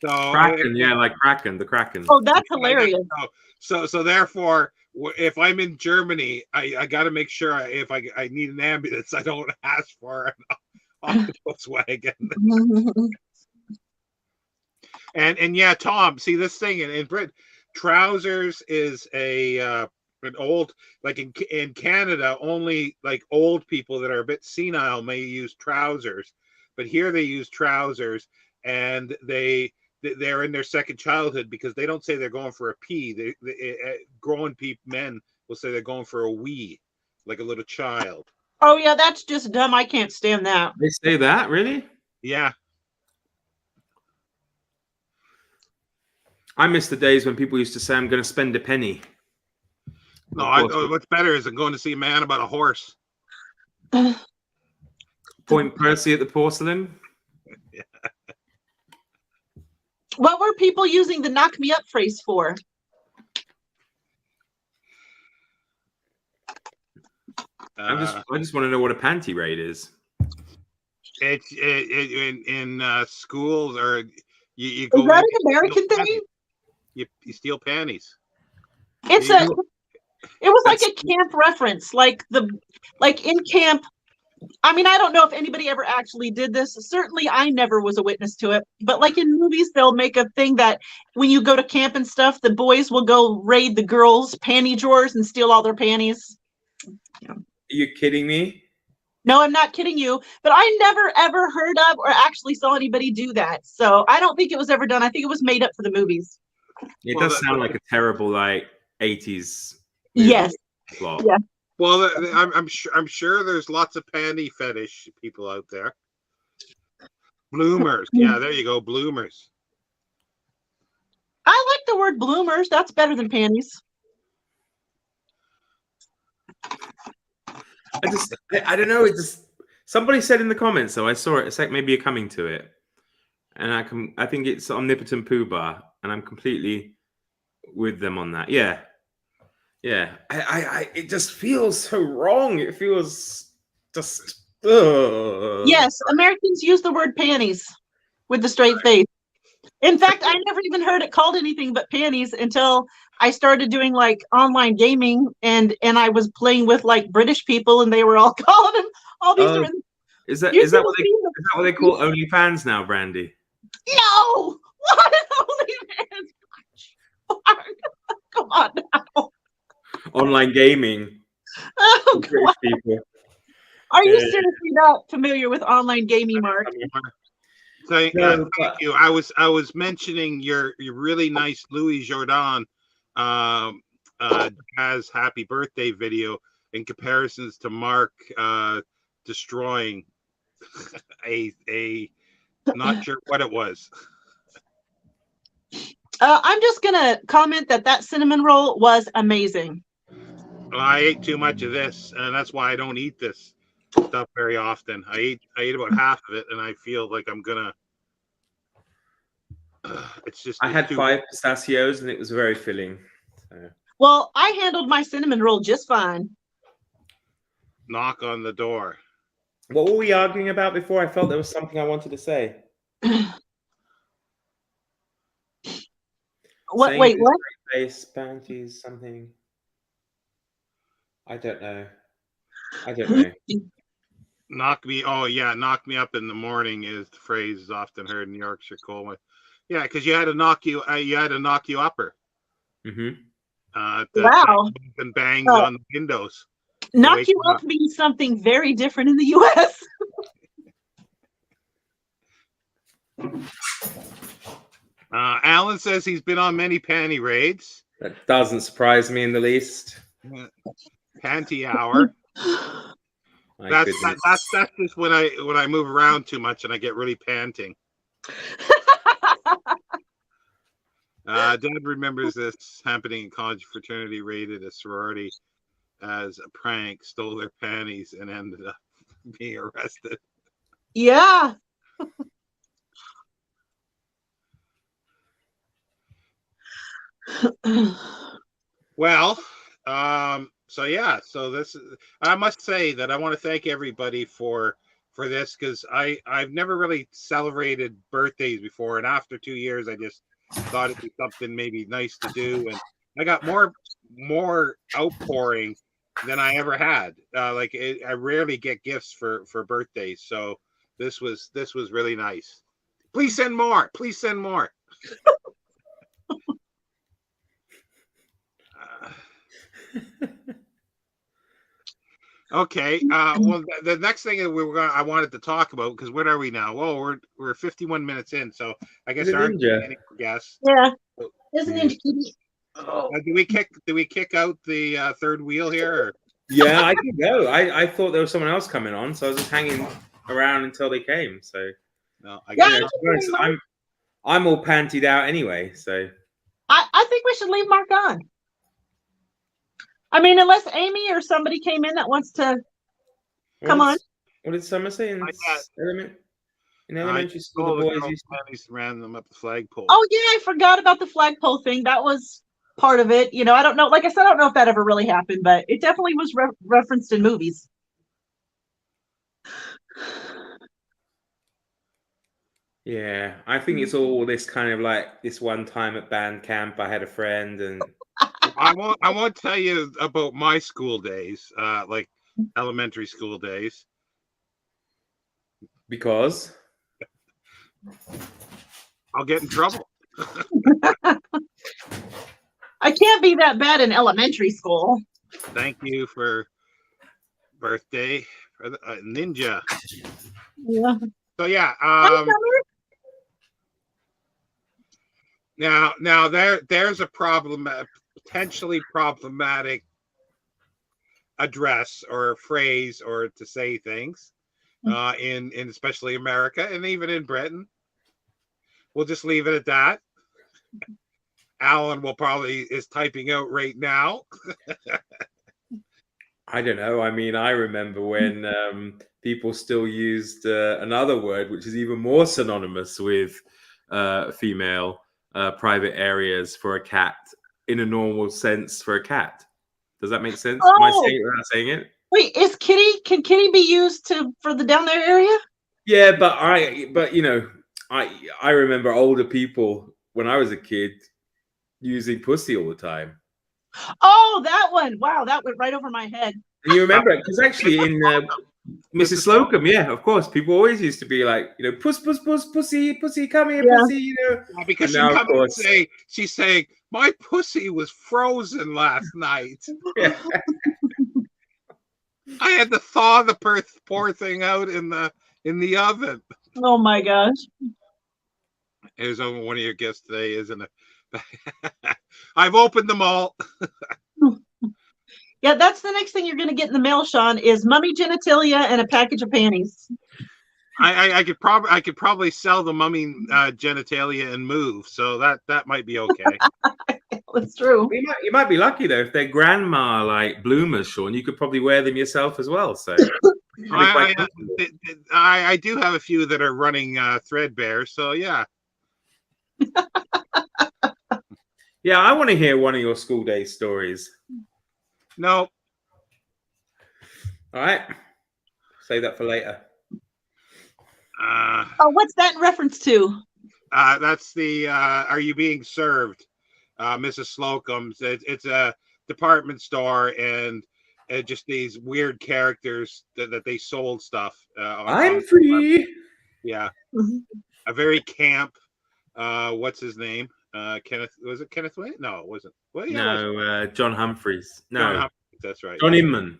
So Kraken, yeah, like Kraken, the Kraken. Oh, that's hilarious. So therefore, if I'm in Germany, I got to make sure if I need an ambulance, I don't ask for an octopus wagon. and yeah, Tom, see this thing in Britain, trousers is an old, like in Canada, only like old people that are a bit senile may use trousers, but here they use trousers, and they're in their second childhood because they don't say they're going for a pee. Grown men will say they're going for a wee, like a little child. Oh yeah, that's just dumb. I can't stand that. They say that, really? Yeah. I miss the days when people used to say, "I'm going to spend a penny." No, what's better is I'm going to see a man about a horse. Point Percy at the porcelain. Yeah. What were people using the knock me up phrase for? I just want to know what a panty raid is. It's in schools, or you go. Is that an American thing? You steal panties. It was like a camp reference, like in camp. I mean, I don't know if anybody ever actually did this. Certainly, I never was a witness to it. But like in movies, they'll make a thing that when you go to camp and stuff, the boys will go raid the girls' panty drawers and steal all their panties. Are you kidding me? No, I'm not kidding you. But I never, ever heard of or actually saw anybody do that. So I don't think it was ever done. I think it was made up for the movies. It does sound like a terrible, like, 80s. Yes. Plot. Yeah. Well, I'm sure there's lots of panty fetish people out there. Bloomers. Yeah, there you go. Bloomers. I like the word bloomers. That's better than panties. I don't know. Somebody said in the comments, though, I saw it. It's like maybe you're coming to it. And I think it's Omnipotent Pooh Bar. And I'm completely with them on that. Yeah. Yeah, it just feels so wrong. It feels just. Yes, Americans use the word panties with the straight face. In fact, I never even heard it called anything but panties until I started doing like online gaming, and I was playing with like British people, and they were all calling them all these different. Is that what they call OnlyFans now, Brandy? No, what an OnlyFans? Come on now. Online gaming. Oh, God. People. Are you seriously not familiar with online gaming, Mark? Thank you. I was mentioning your really nice Louis Jordan Jazz happy birthday video in comparisons to Mark destroying a not sure what it was. I'm just gonna comment that cinnamon roll was amazing. Well, I ate too much of this, and that's why I don't eat this stuff very often. I ate about half of it, and I feel like I'm gonna. It's just. I had 5 pistachios, and it was very filling. So. Well, I handled my cinnamon roll just fine. Knock on the door. What were we arguing about before? I felt there was something I wanted to say. What? Wait, what? Face, panties, something. I don't know. Knock me. Oh yeah, knock me up in the morning is the phrase is often heard in Yorkshire Coleman. Yeah, because you had to knock you. You had to knock you upper. Mm-hmm. Wow. And bangs Oh, on the windows to knock wake you you up up. means something very different in the U.S. Alan says he's been on many panty raids. That doesn't surprise me in the least. Panty hour. My That's goodness. that's just when I move around too much and I get really panting. Dad remembers this happening in college. Fraternity raided a sorority as a prank, stole their panties, and ended up being arrested. Yeah. Well, so yeah, so this is, I must say that I want to thank everybody for this, because I've never really celebrated birthdays before, and after 2 years I just thought it'd be something maybe nice to do, and I got more outpouring than I ever had. I rarely get gifts for birthdays, so this was really nice. Please send more. Please send more. Okay. Well, the next thing that I wanted to talk about, because what are we now? Well, we're 51 minutes in, so I guess Is it there aren't Ninja? any more guests. Yeah. So, Isn't it? Oh. do we kick out the third wheel here? Or? Yeah, I can go. I thought there was someone else coming on, so I was just hanging around until they came. So No, Yeah, I'm all pantied out anyway. So I think we should leave Mark on. I mean, unless Amy or somebody came in that wants to come on. What did Summer say in elementary school? Oh, The boys used to ran them up the flagpole. Oh yeah, I forgot about the flagpole thing. That was part of it. You know, I don't know. Like I said, I don't know if that ever really happened, but it definitely was referenced in movies. Yeah, I think it's all this kind of like this one time at band camp. I had a friend, and I won't tell you about my school days, like elementary school days, because I'll get in trouble. I can't be that bad in elementary school. Thank you for birthday for the Ninja. Yeah. So yeah. Now there's a problem, potentially problematic address or a phrase or to say things in especially America and even in Britain. We'll just leave it at that. Alan is typing out right now. I don't know. I mean, I remember when people still used another word which is even more synonymous with female private areas for a cat in a normal sense for a cat. Does that make sense? Am I saying it without saying it? Wait, can kitty be used for the down there area? Yeah, but you know, I remember older people when I was a kid using pussy all the time. Oh, that one. Wow, that went right over my head. And you remember it because actually in Mrs. Slocum, yeah, of course, people always used to be like, you know, puss, pussy, come here, pussy, you know. Yeah, because she's saying, my pussy was frozen last night. Yeah. I had to thaw the poor thing out in the oven. Oh my gosh. It was on one of your guests today, isn't it? I've opened them all. Yeah, that's the next thing you're going to get in the mail, Sean, is mummy genitalia and a package of panties. I could probably sell the mummy genitalia and move, so that might be okay. That's true. You might be lucky though if they're grandma like bloomers, Sean. You could probably wear them yourself as well. So I do have a few that are running threadbare. So yeah. Yeah, I want to hear one of your school day stories. No. All right. Save that for later. What's that in reference to? That's the Are You Being Served? Mrs. Slocum's. It's a department store, and just these weird characters that they sold stuff. I'm free. Yeah, Mhm. a very camp. What's his name? Kenneth. Was it Kenneth Wayne? No, it wasn't. Well, yeah, it was No, John Humphreys. No, John Humphreys. That's right. John Inman.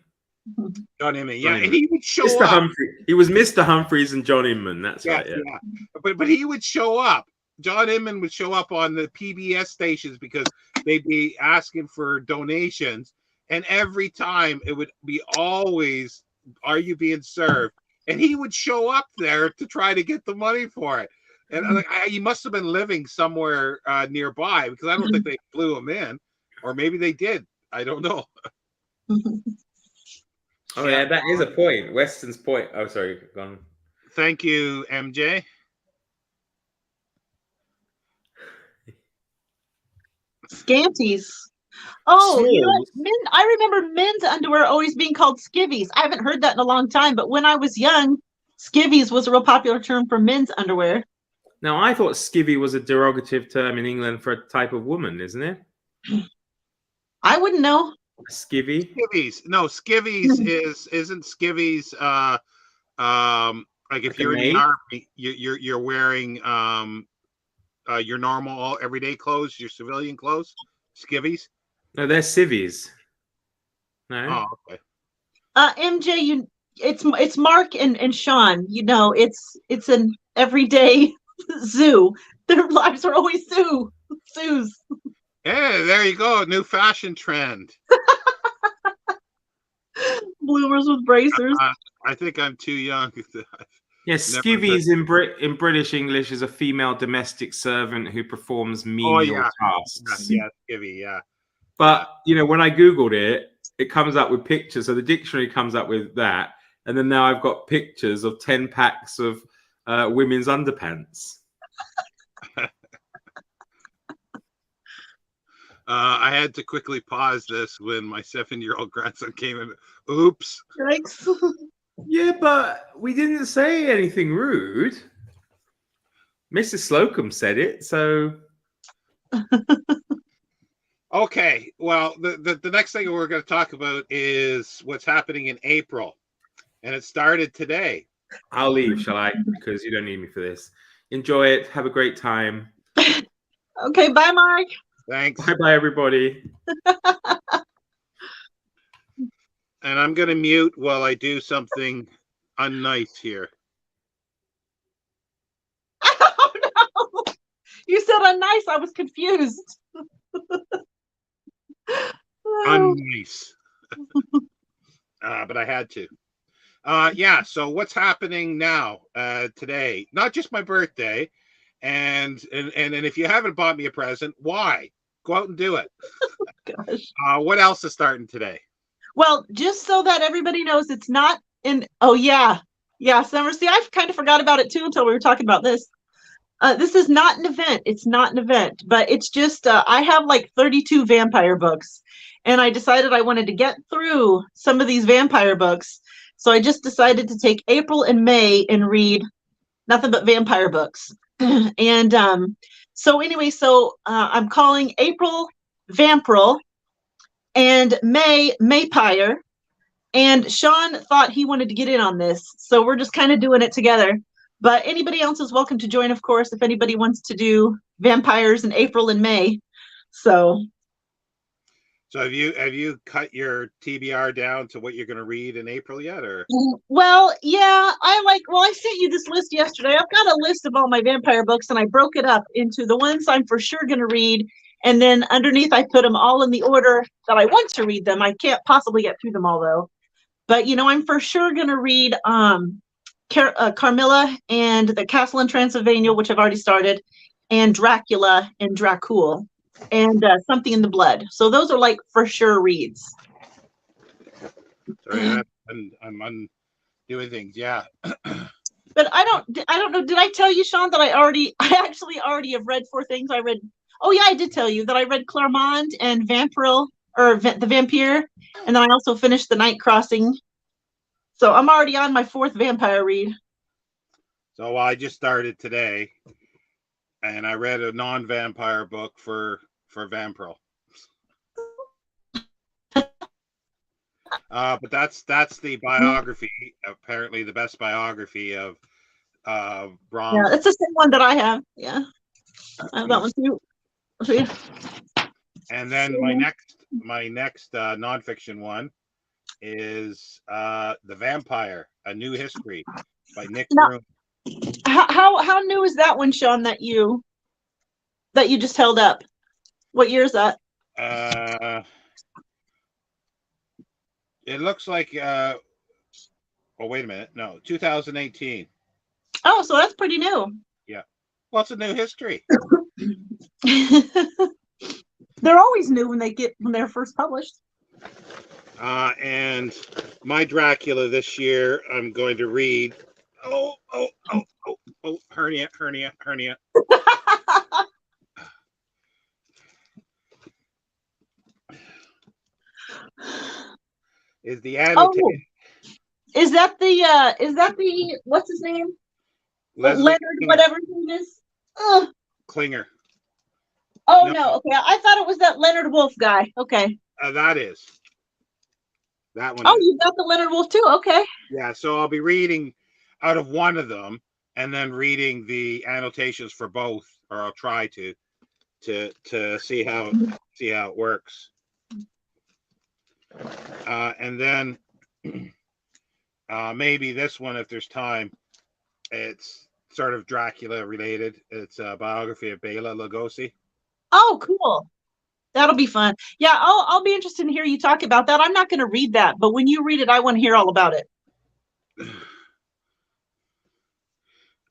John Inman. John Yeah, and Inman. he would show Mr. up. Humphrey. He was Mr. Humphreys and John Inman. That's Yes, right. Yeah. yeah. But he would show up. John Inman would show up on the PBS stations because they'd be asking for donations, and every time it would be always, "Are you being served?" And he would show up there to try to get the money for it. And he must have been living somewhere nearby, because I don't think they flew him in, or maybe they did. I don't know. Oh yeah, that is a point. Weston's point. Oh, sorry, gone. Thank you, MJ. Scanties. Oh, you know what? Smalls. I remember men's underwear always being called skivvies. I haven't heard that in a long time, but when I was young, skivvies was a real popular term for men's underwear. Now, I thought skivvy was a derogative term in England for a type of woman, isn't it? I wouldn't know. A skivvy. Skivvies. No, skivvies isn't skivvies. Like if Like a you're in the maid? army, you're wearing your normal everyday clothes, your civilian clothes. Skivvies. No, they're civvies. No. Oh, okay. MJ, it's Mark and Sean. You know, it's an everyday zoo. Their lives are always zoos. Hey, there you go. New fashion trend. Bloomers with bracers. I think I'm too young. Yes, Never skivvies in British English is a female domestic servant who performs menial tasks. Yeah, skivvy. Yeah. But you know, when I googled it, it comes up with pictures. So the dictionary comes up with that, and then now I've got pictures of 10 packs of women's underpants. I had to quickly pause this when my 7-year-old grandson came in. Oops. Yikes. Yeah, but we didn't say anything rude. Mrs. Slocum said it, so. Okay, well, the next thing we're going to talk about is what's happening in April, and it started today. I'll leave, shall I? Because you don't need me for this. Enjoy it. Have a great time. Okay, bye, Mark. Thanks. Bye, everybody. And I'm going to mute while I do something unnice here. Oh, no. You said unnice. I was confused. Unnice. But I had to. Yeah, so what's happening now today? Not just my birthday. And if you haven't bought me a present, why? Go out and do it. Gosh. What else is starting today? Well, just so that everybody knows, it's not in. Oh yeah, Summer. See, I kind of forgot about it too until we were talking about this. This is not an event. It's not an event, but it's just I have like 32 vampire books, and I decided I wanted to get through some of these vampire books. So I just decided to take April and May and read nothing but vampire books. And so anyway, I'm calling April Vampiril and May Maypire. And Sean thought he wanted to get in on this, so we're just kind of doing it together. But anybody else is welcome to join, of course, if anybody wants to do vampires in April and May. So have you cut your TBR down to what you're going to read in April yet, or? Well, yeah, I sent you this list yesterday. I've got a list of all my vampire books, and I broke it up into the ones I'm for sure going to read, and then underneath I put them all in the order that I want to read them. I can't possibly get through them all though. But you know, I'm for sure going to read Carmilla and the Castle in Transylvania, which I've already started, and Dracula and Dracul, and Something in the Blood. So those are like for sure reads. Sorry, I'm doing things. Yeah. But I don't know. Did I tell you, Sean, that I actually already have read 4 things? Oh yeah, I did tell you that I read Claremont and Vampiril, or the Vampire, and then I also finished The Night Crossing. So I'm already on my 4th vampire read. So I just started today, and I read a non-vampire book for Vampiril. But that's the biography. Apparently, the best biography of Yeah, Bram. it's the same one that I have. Yeah, I have that one too. See? And then my next nonfiction one is The Vampire: A New History by Nick Now, Broom. how new is that one, Sean? That you just held up? What year is that? It looks like. Oh, wait a minute. No, 2018. Oh, so that's pretty new. Yeah. Well, it's a new history. They're always new when they're first published. And my Dracula this year, I'm going to read. Oh, hernia. Is the annotated. Oh, is that the what's his name? Leslie Leonard, Klinger. whatever his name is. Klinger. Oh No. no, okay. I thought it was that Leonard Wolf guy. Okay. That is. That one. Oh, is. you got the Leonard Wolf too. Okay. Yeah, so I'll be reading out of one of them, and then reading the annotations for both, or I'll try to see how it works. And then maybe this one, if there's time, it's sort of Dracula related. It's a biography of Bela Lugosi. Oh, cool. That'll be fun. Yeah, I'll be interested in hearing you talk about that. I'm not going to read that, but when you read it, I want to hear all about it.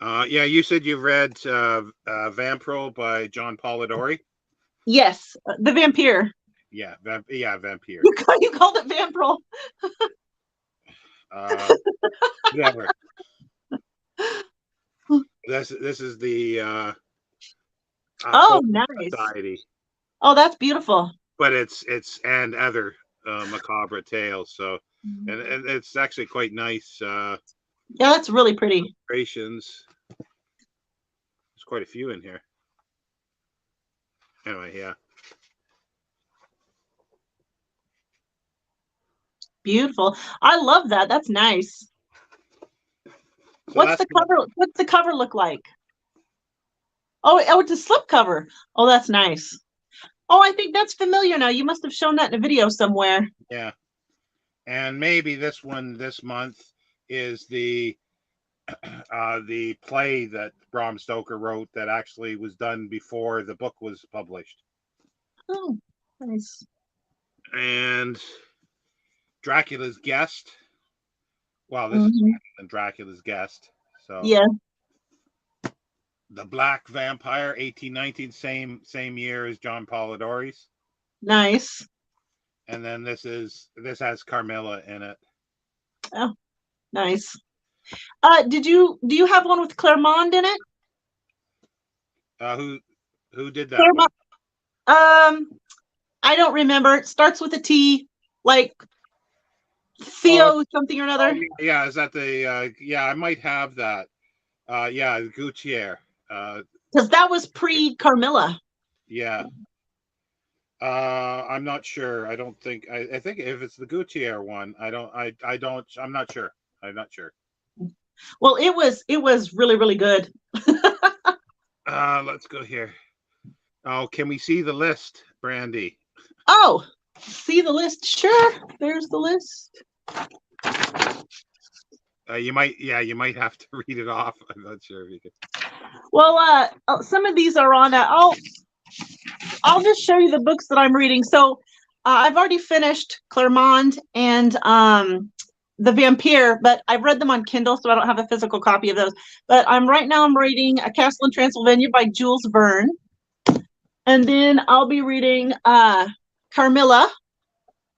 Yeah, you said you read Vampro by John Polidori. Yes, the Vampire. Yeah, Vampire. You called it Vampro. Never. This is the oh, nice. Society. Oh, that's beautiful. But it's and other macabre tales. So and it's actually quite nice. Yeah, that's really pretty. Illustrations. There's quite a few in here. Anyway, yeah. Beautiful. I love that. That's nice. So What's the cover? What's the cover look like? Oh, it's a slip cover. Oh, that's nice. Oh, I think that's familiar now. You must have shown that in a video somewhere. Yeah. And maybe this one this month is the play that Bram Stoker wrote that actually was done before the book was published. Oh, nice. And Dracula's Guest. Wow, this is Dracula's Guest. So yeah. The Black Vampire, 1819, same year as John Polidori's. Nice. And then this has Carmilla in it. Oh, nice. Do you have one with Claremont in it? Who did that? Claremont. I don't remember. It starts with a T, like Theo something or another. Yeah, is that the yeah, I might have that. Yeah, Gutierrez. Because that was pre-Carmilla. Yeah. I'm not sure. I don't think I think if it's the Gutierrez one, I'm not sure. I'm not sure. Well, it was really, really good. Let's go here. Oh, can we see the list, Brandy? Oh, see the list? Sure. There's the list. You might have to read it off. I'm not sure if you could. Well, some of these are on. I'll just show you the books that I'm reading. So I've already finished Claremont and The Vampire, but I've read them on Kindle, so I don't have a physical copy of those. But I'm reading A Castle in Transylvania by Jules Verne. And then I'll be reading Carmilla,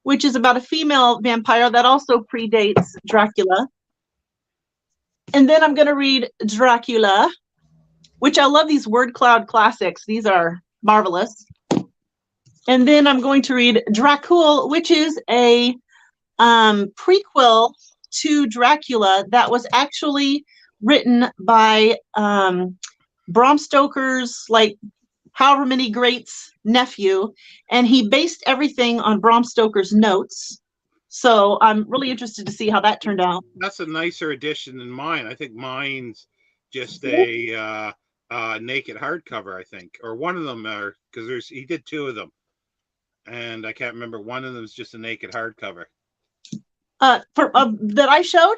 which is about a female vampire that also predates Dracula. And then I'm going to read Dracula, which I love these word cloud classics. These are marvelous. And then I'm going to read Dracul, which is a prequel to Dracula that was actually written by Bram Stoker's, like, however many greats nephew, and he based everything on Bram Stoker's notes. So I'm really interested to see how that turned out. That's a nicer edition than mine. I think mine's just a naked hardcover, I think, or one of them are, because he did two of them, and I can't remember. One of them is just a naked hardcover. For that I showed.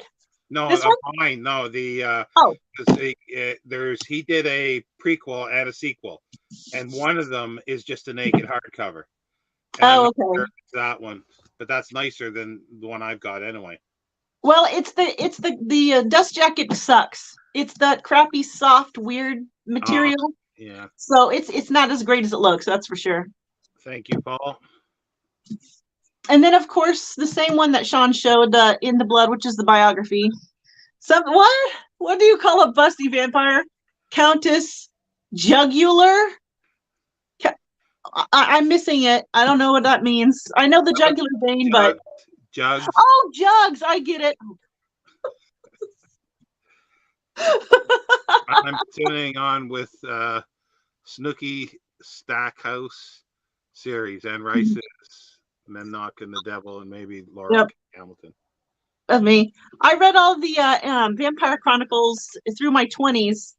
No, This one? mine. No, the Oh. he did a prequel and a sequel, and one of them is just a naked hardcover. And Oh, I'm okay. not sure if it's that one, but that's nicer than the one I've got anyway. Well, it's the dust jacket sucks. It's that crappy, soft, weird material. Yeah. So it's not as great as it looks. That's for sure. Thank you, Paul. And then, of course, the same one that Shawn showed, In the Blood, which is the biography. What do you call a busty vampire? Countess Jugular? I'm missing it. I don't know what that means. I know the jugular vein, but Jugs. Oh, Jugs! I get it. I'm continuing on with Snooky Stackhouse series and Rice's Men Knocking the Devil and maybe Laura Hamilton. Of me. I read all the Vampire Chronicles through my 20s.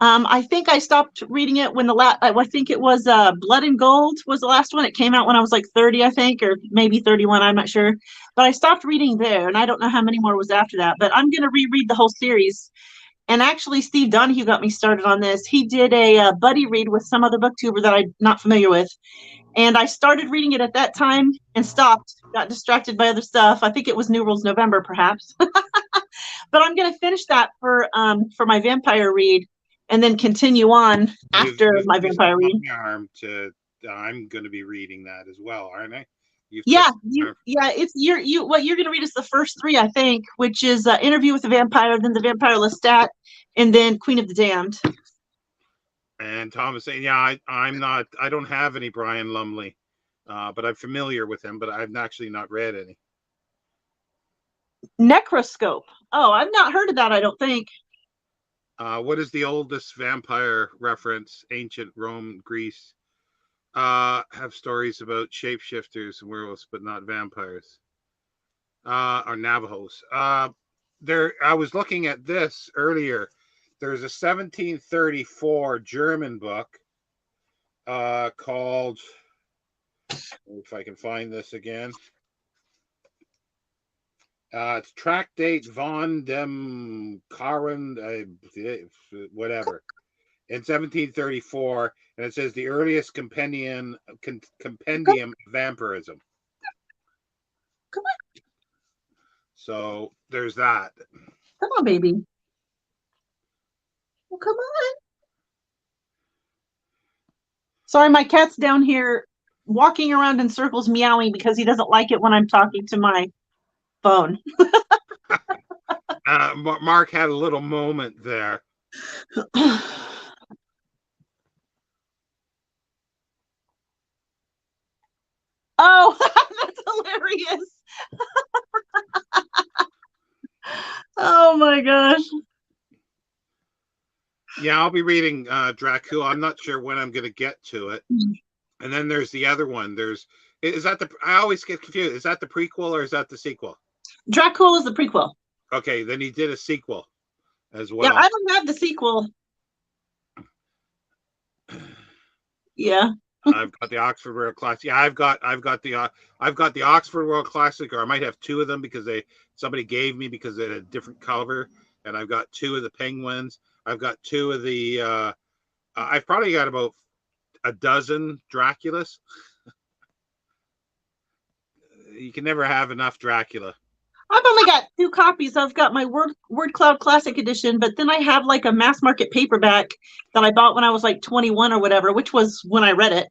I think I stopped reading it when I think it was Blood and Gold was the last one. It came out when I was like 30, I think, or maybe 31. I'm not sure. But I stopped reading there, and I don't know how many more was after that. But I'm going to reread the whole series. And actually, Steve Donahue got me started on this. He did a buddy read with some other booktuber that I'm not familiar with. And I started reading it at that time and stopped, got distracted by other stuff. I think it was New Rules November, perhaps. But I'm going to finish that for my vampire read and then continue on after my vampire read. I'm going to be reading that as well, aren't I? It's what you're going to read is the first three, I think, which is Interview with the Vampire, then The Vampire Lestat, and then Queen of the Damned. And Thomas saying, yeah, I don't have any Brian Lumley, but I'm familiar with him, but I've actually not read any. Necroscope. Oh, I've not heard of that, I don't think. What is the oldest vampire reference? Ancient Rome, Greece. Have stories about shapeshifters and werewolves, but not vampires. Or Navajos. I was looking at this earlier. There's a 1734 German book called, if I can find this again, it's Tractate von dem Karen, whatever, in 1734, and it says the earliest compendium of vampirism. Come on. So there's that. Come on, baby. Well, come on. Sorry, my cat's down here walking around in circles meowing because he doesn't like it when I'm talking to my phone. Mark had a little moment there. Oh, that's hilarious. Oh my gosh. Yeah, I'll be reading Dracula. I'm not sure when I'm going to get to it. And then there's the other one. I always get confused. Is that the prequel or is that the sequel? Dracula is the prequel. Okay, then he did a sequel as well. Yeah, I don't have the sequel. Yeah. I've got the Oxford World Classic. Yeah, I've got the Oxford World Classic, or I might have two of them because somebody gave me because they had a different cover, and I've got two of the Penguins. I've got two of the. I've probably got about a dozen Draculas. You can never have enough Dracula. I've only got 2 copies. I've got my Word Cloud Classic Edition, but then I have like a mass market paperback that I bought when I was like 21 or whatever, which was when I read it.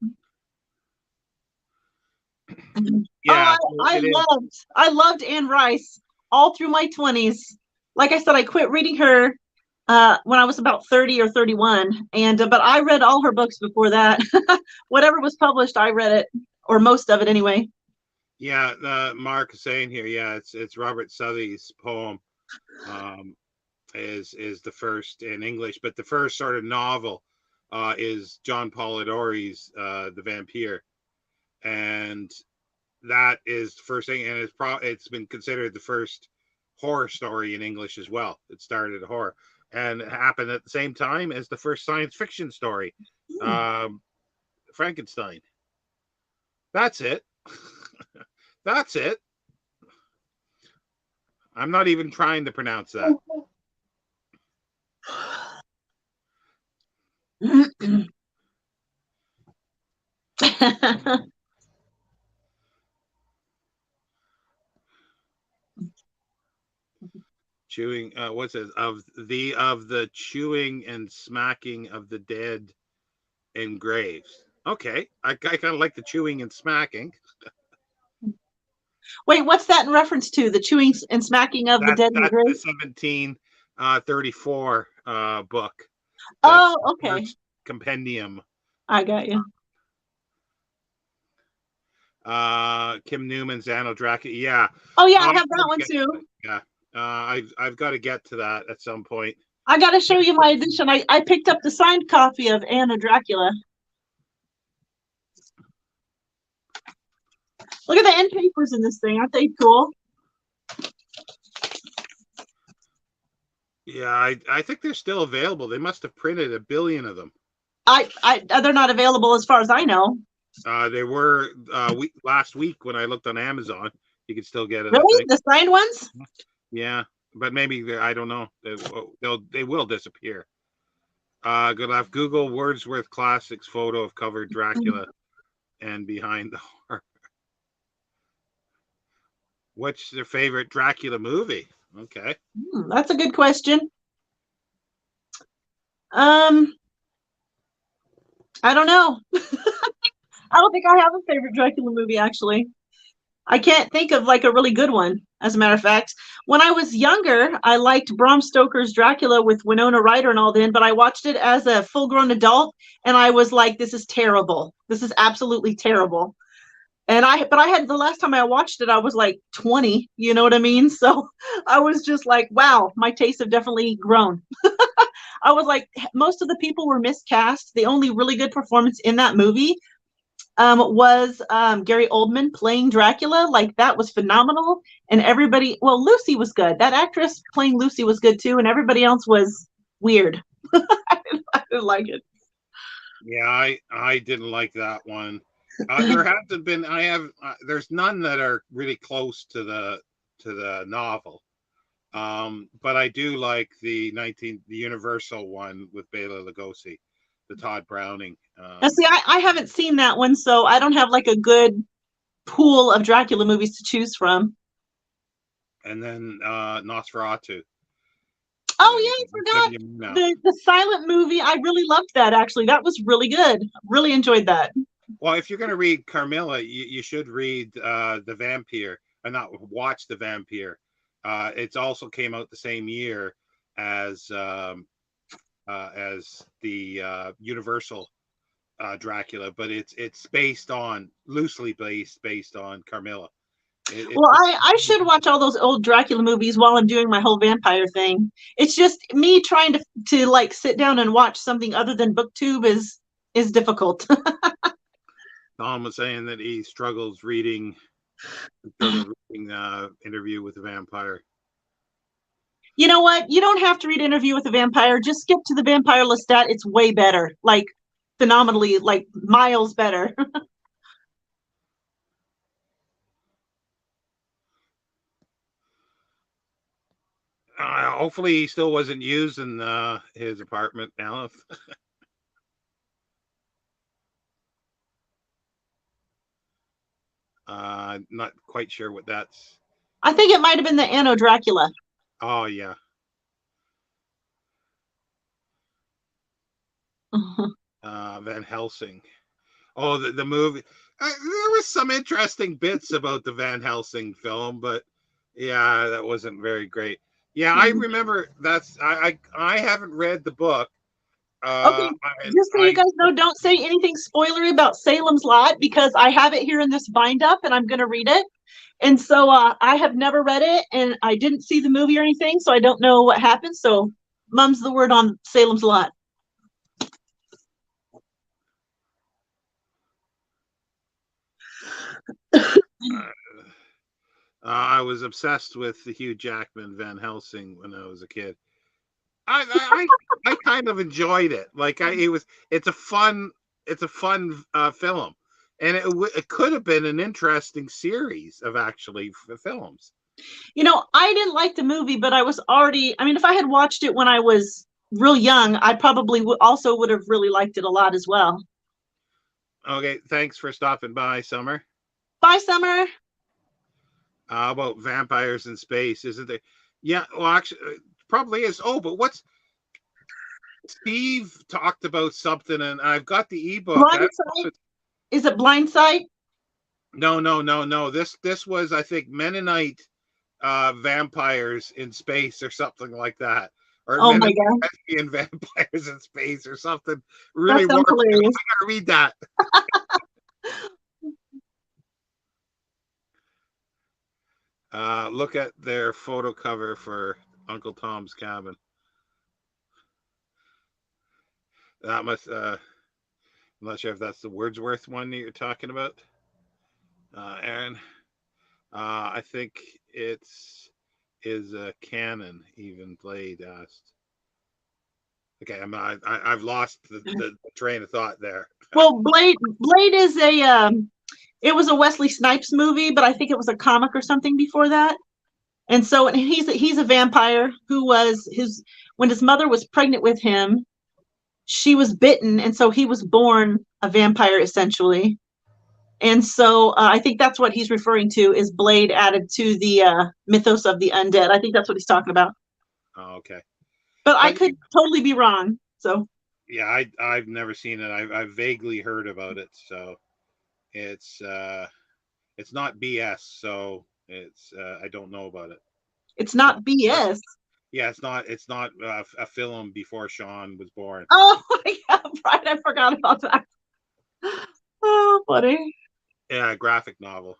Yeah, I loved Anne Rice all through my 20s. Like I said, I quit reading her when I was about 30 or 31, but I read all her books before that. Whatever was published, I read it, or most of it anyway. Yeah, Mark is saying here, yeah, it's Robert Southey's poem is the first in English, but the first sort of novel is John Polidori's The Vampire, and that is the first thing, and it's been considered the first horror story in English as well. It started horror, and it happened at the same time as the first science fiction story, Frankenstein. That's it. That's it. I'm not even trying to pronounce that. Chewing, what's it? Of the chewing and smacking of the dead in graves. Okay, I kind of like the chewing and smacking. Wait, what's that in reference to? The chewing and smacking of the dead in the grave? That's the 1734 book. Oh, okay. Compendium. I got you. Kim Newman's Anno Dracula. Yeah. Oh yeah, I have that one too. Yeah. I've got to get to that at some point. I got to show you my edition. I picked up the signed copy of Anna Dracula. Look at the end papers in this thing. Aren't they cool? Yeah, I think they're still available. They must have printed 1 billion of them. They're not available as far as I know. They were last week when I looked on Amazon. You could still get it. Really, the signed ones? Yeah, but maybe I don't know. They will disappear. Gonna have Google Wordsworth Classics photo of covered Dracula and behind the horror. What's their favorite Dracula movie? Okay, that's a good question. I don't know. I don't think I have a favorite Dracula movie, actually. I can't think of like a really good one, as a matter of fact. When I was younger, I liked Bram Stoker's Dracula with Winona Ryder and all that, but I watched it as a full-grown adult, and I was like, this is terrible. This is absolutely terrible. And the last time I watched it, I was like 20, you know what I mean? So I was just like, wow, my tastes have definitely grown. I was like, most of the people were miscast. The only really good performance in that movie was Gary Oldman playing Dracula. Like, that was phenomenal. And everybody, well, Lucy was good. That actress playing Lucy was good too. And everybody else was weird. I didn't like it. Yeah, I didn't like that one. There hasn't been. There's none that are really close to the novel. But I do like the Universal one with Bela Lugosi, the Todd Browning. Now, see, I haven't seen that one, so I don't have like a good pool of Dracula movies to choose from. And then Nosferatu. Oh yeah, I forgot the silent movie. I really loved that, actually. That was really good. Really enjoyed that. Well, if you're going to read Carmilla, you should read The Vampire, and not watch The Vampire. It's also came out the same year as the Universal Dracula, but it's loosely based on Carmilla. Well, I should watch all those old Dracula movies while I'm doing my whole vampire thing. It's just me trying to like sit down and watch something other than BookTube is difficult. Tom was saying that he struggles reading Interview with the Vampire. You know what? You don't have to read Interview with the Vampire. Just skip to the Vampire Lestat. It's way better. Like, phenomenally, like, miles better. Hopefully he still wasn't used in his apartment now. Not quite sure what that's. I think it might have been the Anno Dracula. Oh yeah. Van Helsing. Oh, the movie. There was some interesting bits about the Van Helsing film, but yeah, that wasn't very great. Yeah, I remember I haven't read the book. Okay, just so you guys know, don't say anything spoilery about Salem's Lot, because I have it here in this bind up and I'm going to read it. And so I have never read it, and I didn't see the movie or anything, so I don't know what happened. So mum's the word on Salem's Lot. I was obsessed with the Hugh Jackman Van Helsing when I was a kid. I kind of enjoyed it. Like it's a fun film, and it could have been an interesting series of actually films. I didn't like the movie, but I mean, if I had watched it when I was real young, I probably also would have really liked it a lot as well. Okay, thanks for stopping by, Summer. Bye, Summer. How about vampires in space? Isn't there? Yeah, well, actually, probably is. Oh, but what's Steve talked about something, and I've got the ebook. Blindside? Is it Blindside? No. This was, I think, Mennonite vampires in space or something like that, or oh my God, lesbian vampires in space or something. Really, that sounds hilarious. I gotta read that. Look at their photo cover for Uncle Tom's Cabin. That must. I'm not sure if that's the Wordsworth one that you're talking about, Aaron. I think it's is canon. Even Blade asked. Okay, I've lost the train of thought there. Well, Blade is it was a Wesley Snipes movie, but I think it was a comic or something before that. And so he's a vampire who was when his mother was pregnant with him, she was bitten, and so he was born a vampire essentially. And so I think that's what he's referring to is Blade added to the mythos of the undead. I think that's what he's talking about. Oh, okay. But I could totally be wrong. So yeah, I've never seen it. I've vaguely heard about it. So it's not BS. So it's I don't know about it. It's not BS. Yeah, it's not a film before Shawn was born. Oh my God, right! I forgot about that. Oh, funny. Yeah, graphic novel.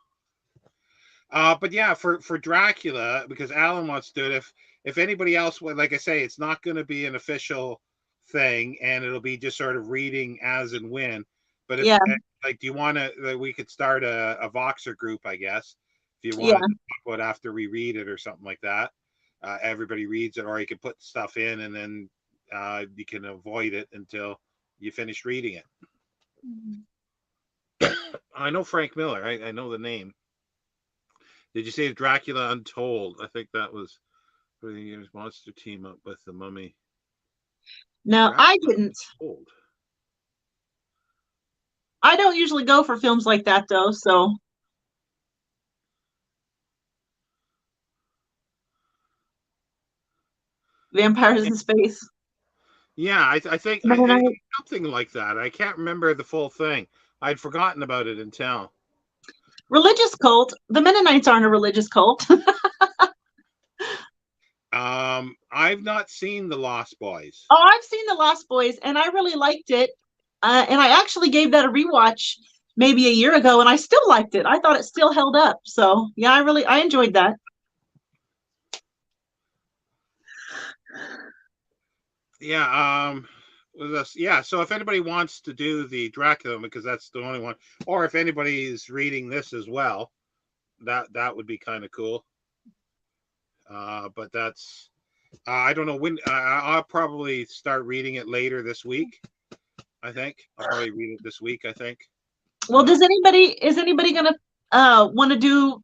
But yeah, for Dracula, because Alan wants to do it. If anybody else would, like I say, it's not going to be an official thing, and it'll be just sort of reading as and when. But if, like, do you want to? We could start a Voxer group, I guess, if you want to talk about after we read it or something like that. Everybody reads it, or you can put stuff in, and then you can avoid it until you finish reading it. I know Frank Miller. I know the name. Did you say Dracula Untold? I think that was for the year's monster team up with the Mummy. No, Dracula I didn't. Untold. I don't usually go for films like that, though. So vampires in space. Yeah, I think something like that. I can't remember the full thing. I'd forgotten about it until. Religious cult. The Mennonites aren't a religious cult. I've not seen The Lost Boys. Oh, I've seen The Lost Boys, and I really liked it. And I actually gave that a rewatch maybe a year ago, and I still liked it. I thought it still held up. So yeah, I enjoyed that. Yeah. Yeah, so if anybody wants to do the Dracula, because that's the only one, or if anybody is reading this as well, that would be kind of cool. But that's I don't know when. I'll probably start reading it later this week. I think I'll probably read it this week. I think. Well, is anybody gonna want to do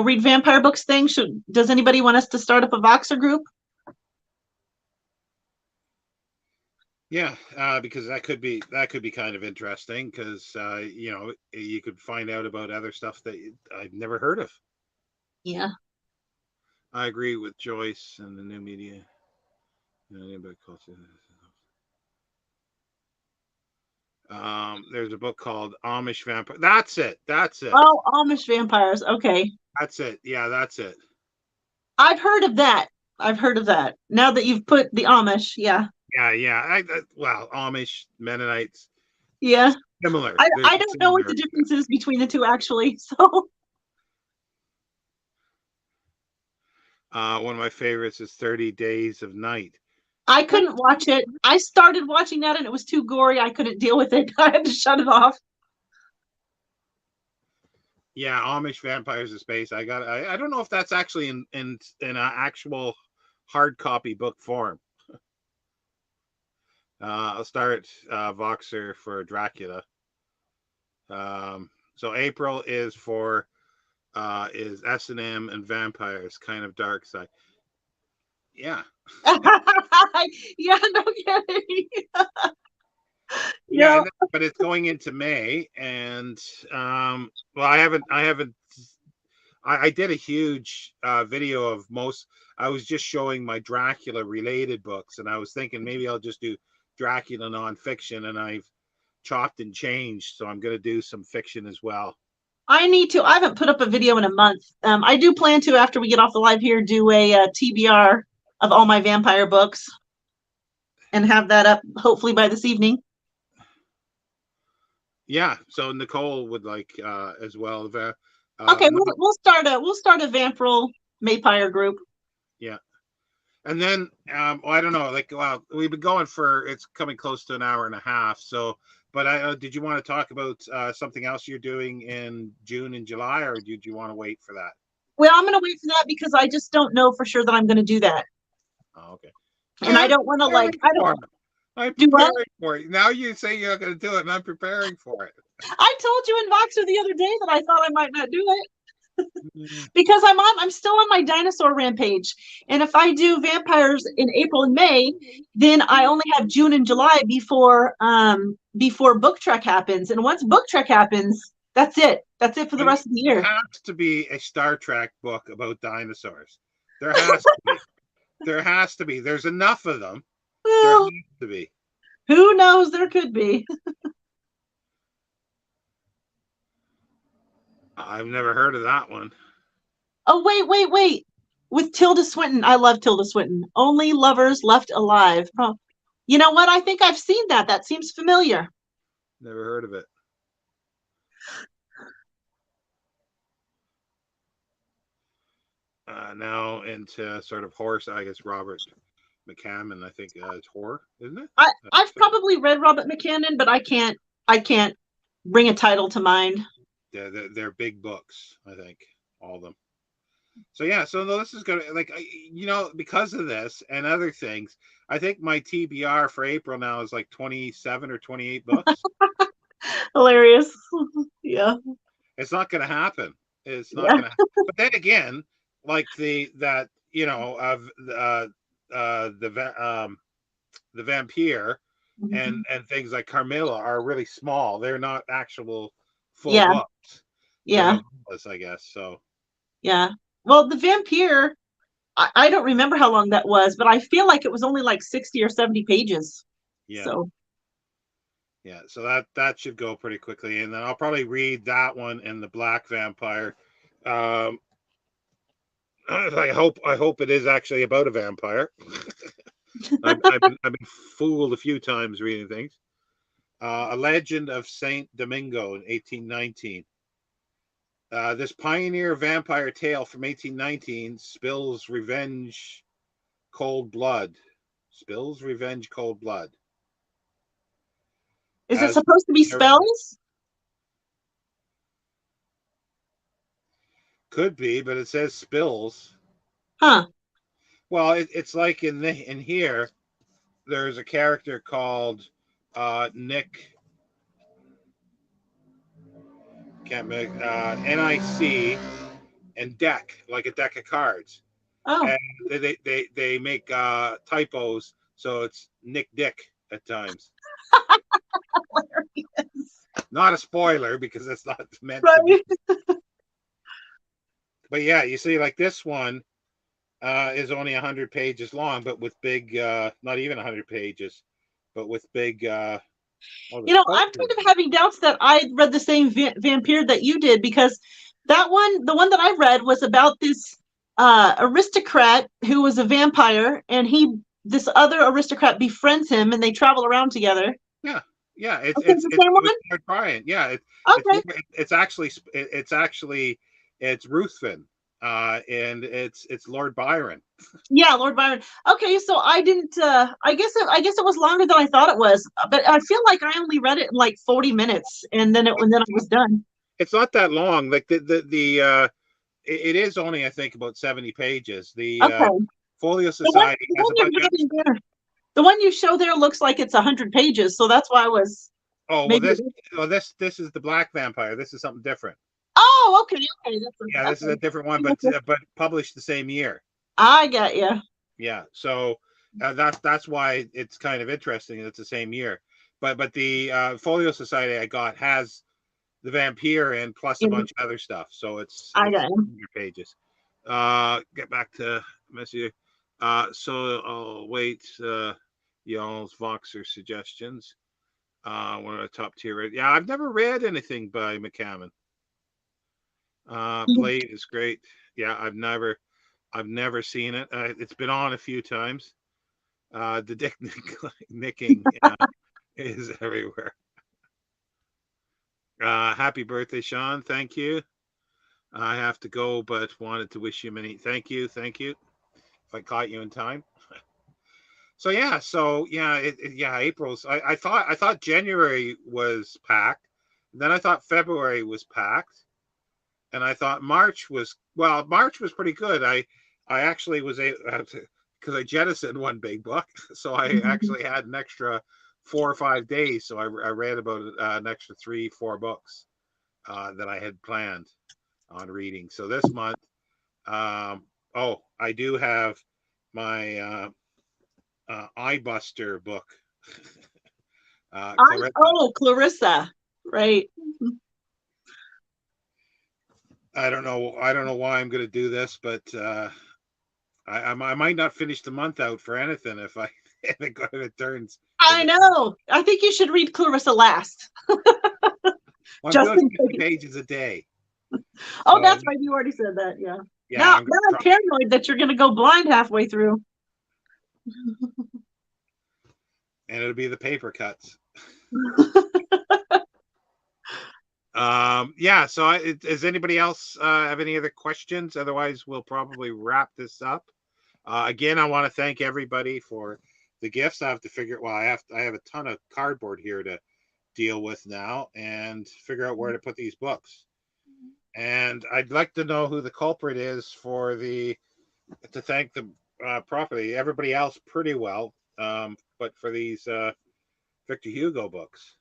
read vampire books thing? Does anybody want us to start up a Voxer group? Yeah, because that could be kind of interesting because you could find out about other stuff that I've never heard of. Yeah, I agree with Joyce and the new media. There's a book called Amish Vampire. That's it. Oh, Amish vampires. Okay. That's it. Yeah, that's it. I've heard of that. Now that you've put the Amish, yeah. Yeah. Well, Amish, Mennonites. Yeah. Similar. I don't know what the difference is between the two, actually. So. One of my favorites is 30 Days of Night. I couldn't watch it. I started watching that and it was too gory. I couldn't deal with it. I had to shut it off. Yeah, Amish Vampires of Space. I got. I don't know if that's actually in an actual hard copy book form. I'll start Voxer for Dracula. So April is for is S&M and vampires, kind of dark side. Yeah. Yeah, no kidding. Yeah, Yeah. but it's going into May, and well, I did a huge video of most. I was just showing my Dracula related books, and I was thinking maybe I'll just do Dracula nonfiction, and I've chopped and changed, so I'm going to do some fiction as well. I need to. I haven't put up a video in a month. I do plan to, after we get off the live here, do a TBR of all my vampire books and have that up hopefully by this evening. Yeah, so Nicole would like as well. Okay, we'll start a Vampiril Maypire group. Yeah, and then I don't know. Like, well, we've been going for it's coming close to an hour and a half. So, but did you want to talk about something else you're doing in June and July, or did you want to wait for that? Well, I'm going to wait for that because I just don't know for sure that I'm going to do that. Oh, okay. And I don't want to I'm do what? preparing for it. Now you say you're not going to do it, and I'm preparing for it. I told you in Voxer the other day that I thought I might not do it because I'm still on my dinosaur rampage. And if I do vampires in April and May, then I only have June and July before Book Trek happens. And once Book Trek happens, that's it. That's it for the rest of the year. There has to be a Star Trek book about dinosaurs. There has to be. There has to be. There's enough of them. There has to be. Who knows? There could be. I've never heard of that one. Oh, wait. With Tilda Swinton. I love Tilda Swinton. Only Lovers Left Alive. Oh, you know what? I think I've seen that. That seems familiar. Never heard of it. Now into sort of horror. I guess Robert McCammon. I think it's horror, isn't it? I've probably read Robert McCammon, but I can't bring a title to mind. Yeah, they're big books. I think all of them. So yeah, so this is gonna because of this and other things. I think my TBR for April now is like 27 or 28 books. Hilarious. Yeah. It's not gonna happen. It's not gonna happen. But then again, like the vampire and things like Carmilla are really small. They're not actual full books. Yeah. I guess so. Yeah. Well, the vampire, I don't remember how long that was, but I feel like it was only like 60 or 70 pages. Yeah. So. Yeah, so that should go pretty quickly, and then I'll probably read that one and the Black Vampire. I hope it is actually about a vampire. I've been fooled a few times reading things. A Legend of Saint Domingo in 1819. This pioneer vampire tale from 1819 spills revenge, cold blood. Spills revenge, cold blood. Is it supposed to be spells? Could be, but it says spills. Huh. Well, it's like in here, there's a character called Nick. Can't make NIC and deck, like a deck of cards. Oh. And they make typos, so it's Nick Dick at times. Not a spoiler because it's not meant to be. But yeah, you see, like this one is only 100 pages long, but with big, not even 100 pages, but with big. I'm kind of having doubts that I read the same vampire that you did, because the one that I read was about this aristocrat who was a vampire, and this other aristocrat befriends him, and they travel around together. Yeah, it's the same one. Brian. Yeah, it's Ruthven, and it's Lord Byron. Yeah, Lord Byron. Okay, so I didn't. I guess it was longer than I thought it was, but I feel like I only read it in like 40 minutes, and then I was done. it's not that long. Like it is only, I think, about 70 pages. The Okay. Folio The one, Society the has one a you're bunch of. reading there, the one you show there looks like it's 100 pages, so that's why I was Oh well, maybe. this is the Black Vampire. This is something different. Oh, okay, okay. Yeah, this is a different one, but published the same year. I got you. Yeah, so that's why it's kind of interesting. It's the same year, but the Folio Society I got has the Vampire and plus a bunch of other stuff. So it's I got you. 100 pages. Get back to Monsieur. So I'll wait. Y'all's Voxer suggestions. One of the top tier. Yeah, I've never read anything by McCammon. Blade is great. Yeah, I've never seen it. It's been on a few times. The dick nicking is everywhere. Happy birthday, Sean. Thank you. I have to go, but wanted to wish you many. Thank you. If I caught you in time. So yeah, April's. I thought January was packed. Then I thought February was packed, and I thought March was pretty good. I actually was able to, because I jettisoned one big book, so I actually had an extra 4 or 5 days. So I read about an extra 3-4 books that I had planned on reading. So this month, I do have my Eye Buster book. Clarissa, right? I don't know why I'm going to do this, but I might not finish the month out for anything if it turns. I know. I think you should read Clarissa last. I'm doing 50 pages a day. Oh, so, that's right. You already said that. Yeah. Now I'm paranoid that you're going to go blind halfway through. And it'll be the paper cuts. So does anybody else have any other questions? Otherwise, we'll probably wrap this up. Again, I want to thank everybody for the gifts. I have to I have a ton of cardboard here to deal with now and figure out where to put these books. And I'd like to know who the culprit is to thank them properly. Everybody else pretty well, but for these Victor Hugo books.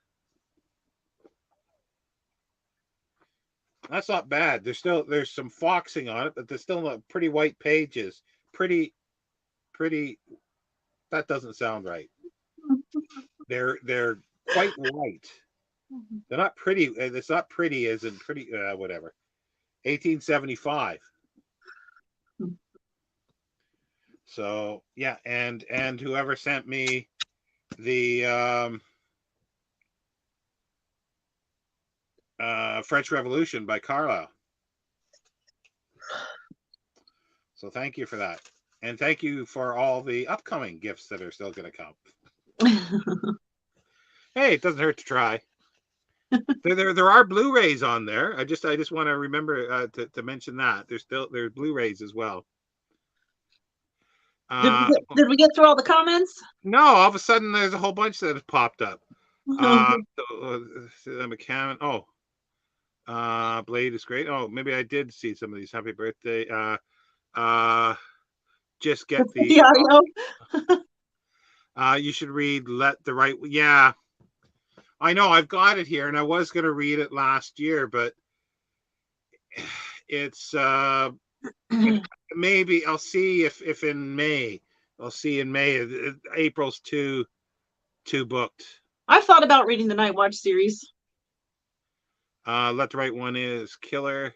That's not bad. There's some foxing on it, but there's still pretty white pages. Pretty. That doesn't sound right. They're quite white. They're not pretty. It's not pretty as in pretty. Whatever. 1875. So yeah, and whoever sent me the French Revolution by Carlyle. So thank you for that. And thank you for all the upcoming gifts that are still going to come. Hey, it doesn't hurt to try. There are Blu-rays on there. I just want to remember to mention that. There's Blu-rays as well. Did we get through all the comments? No, all of a sudden there's a whole bunch that have popped up. The McCammon. Blade is great. Oh, maybe I did see some of these. Happy birthday. Just get the you should read Let the Right. Yeah, I know, I've got it here, and I was going to read it last year, but it's maybe I'll see if in May. I'll see in May. April's too booked. I've thought about reading the Night Watch series. Let the Right One is killer.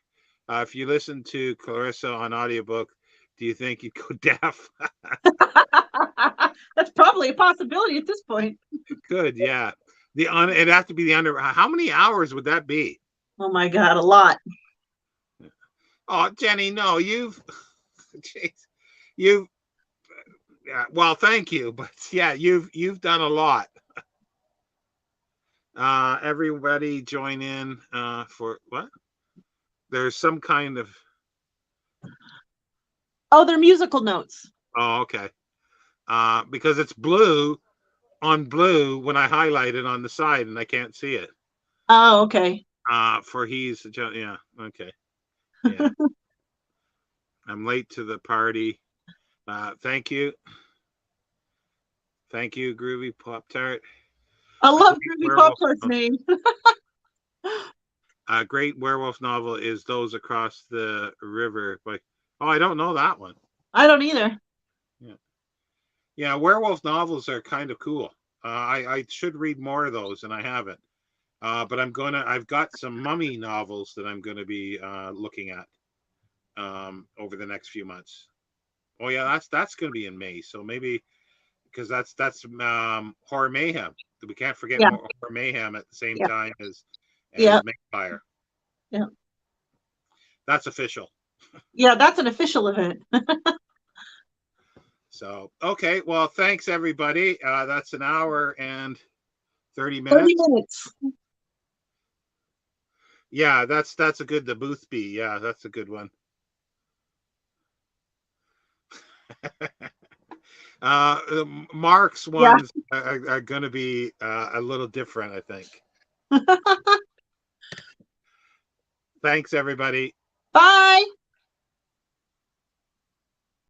If you listen to Clarissa on audiobook, do you think you'd go deaf? That's probably a possibility at this point. It could, yeah. It'd have to be the under. How many hours would that be? Oh my God, a lot. Oh, Jenny, no, you've. Well, thank you, but yeah, you've done a lot. Everybody join in for what? There's some kind of. Oh, they're musical notes. Oh, okay. Because it's blue on blue when I highlight it on the side and I can't see it. Oh, okay. For yeah, okay. Yeah. I'm late to the party. Thank you. Thank you, Groovy Pop Tart. I love Groovy Pop Tart's name. A great werewolf novel is Those Across the River. But I don't know that one. I don't either. Yeah, werewolf novels are kind of cool. I should read more of those, and I haven't. But I've got some mummy novels that I'm gonna be looking at over the next few months. Oh yeah, that's gonna be in May. So maybe because that's Horror Mayhem. We can't forget Horror Mayhem at the same time as Mayfire. Yeah. That's official. Yeah, that's an official event. So, okay. Well, thanks everybody. That's an hour and 30 minutes. 30 minutes. Yeah, that's a good, the Boothby. Yeah, that's a good one. Mark's ones are going to be a little different, I think. Thanks everybody. Bye.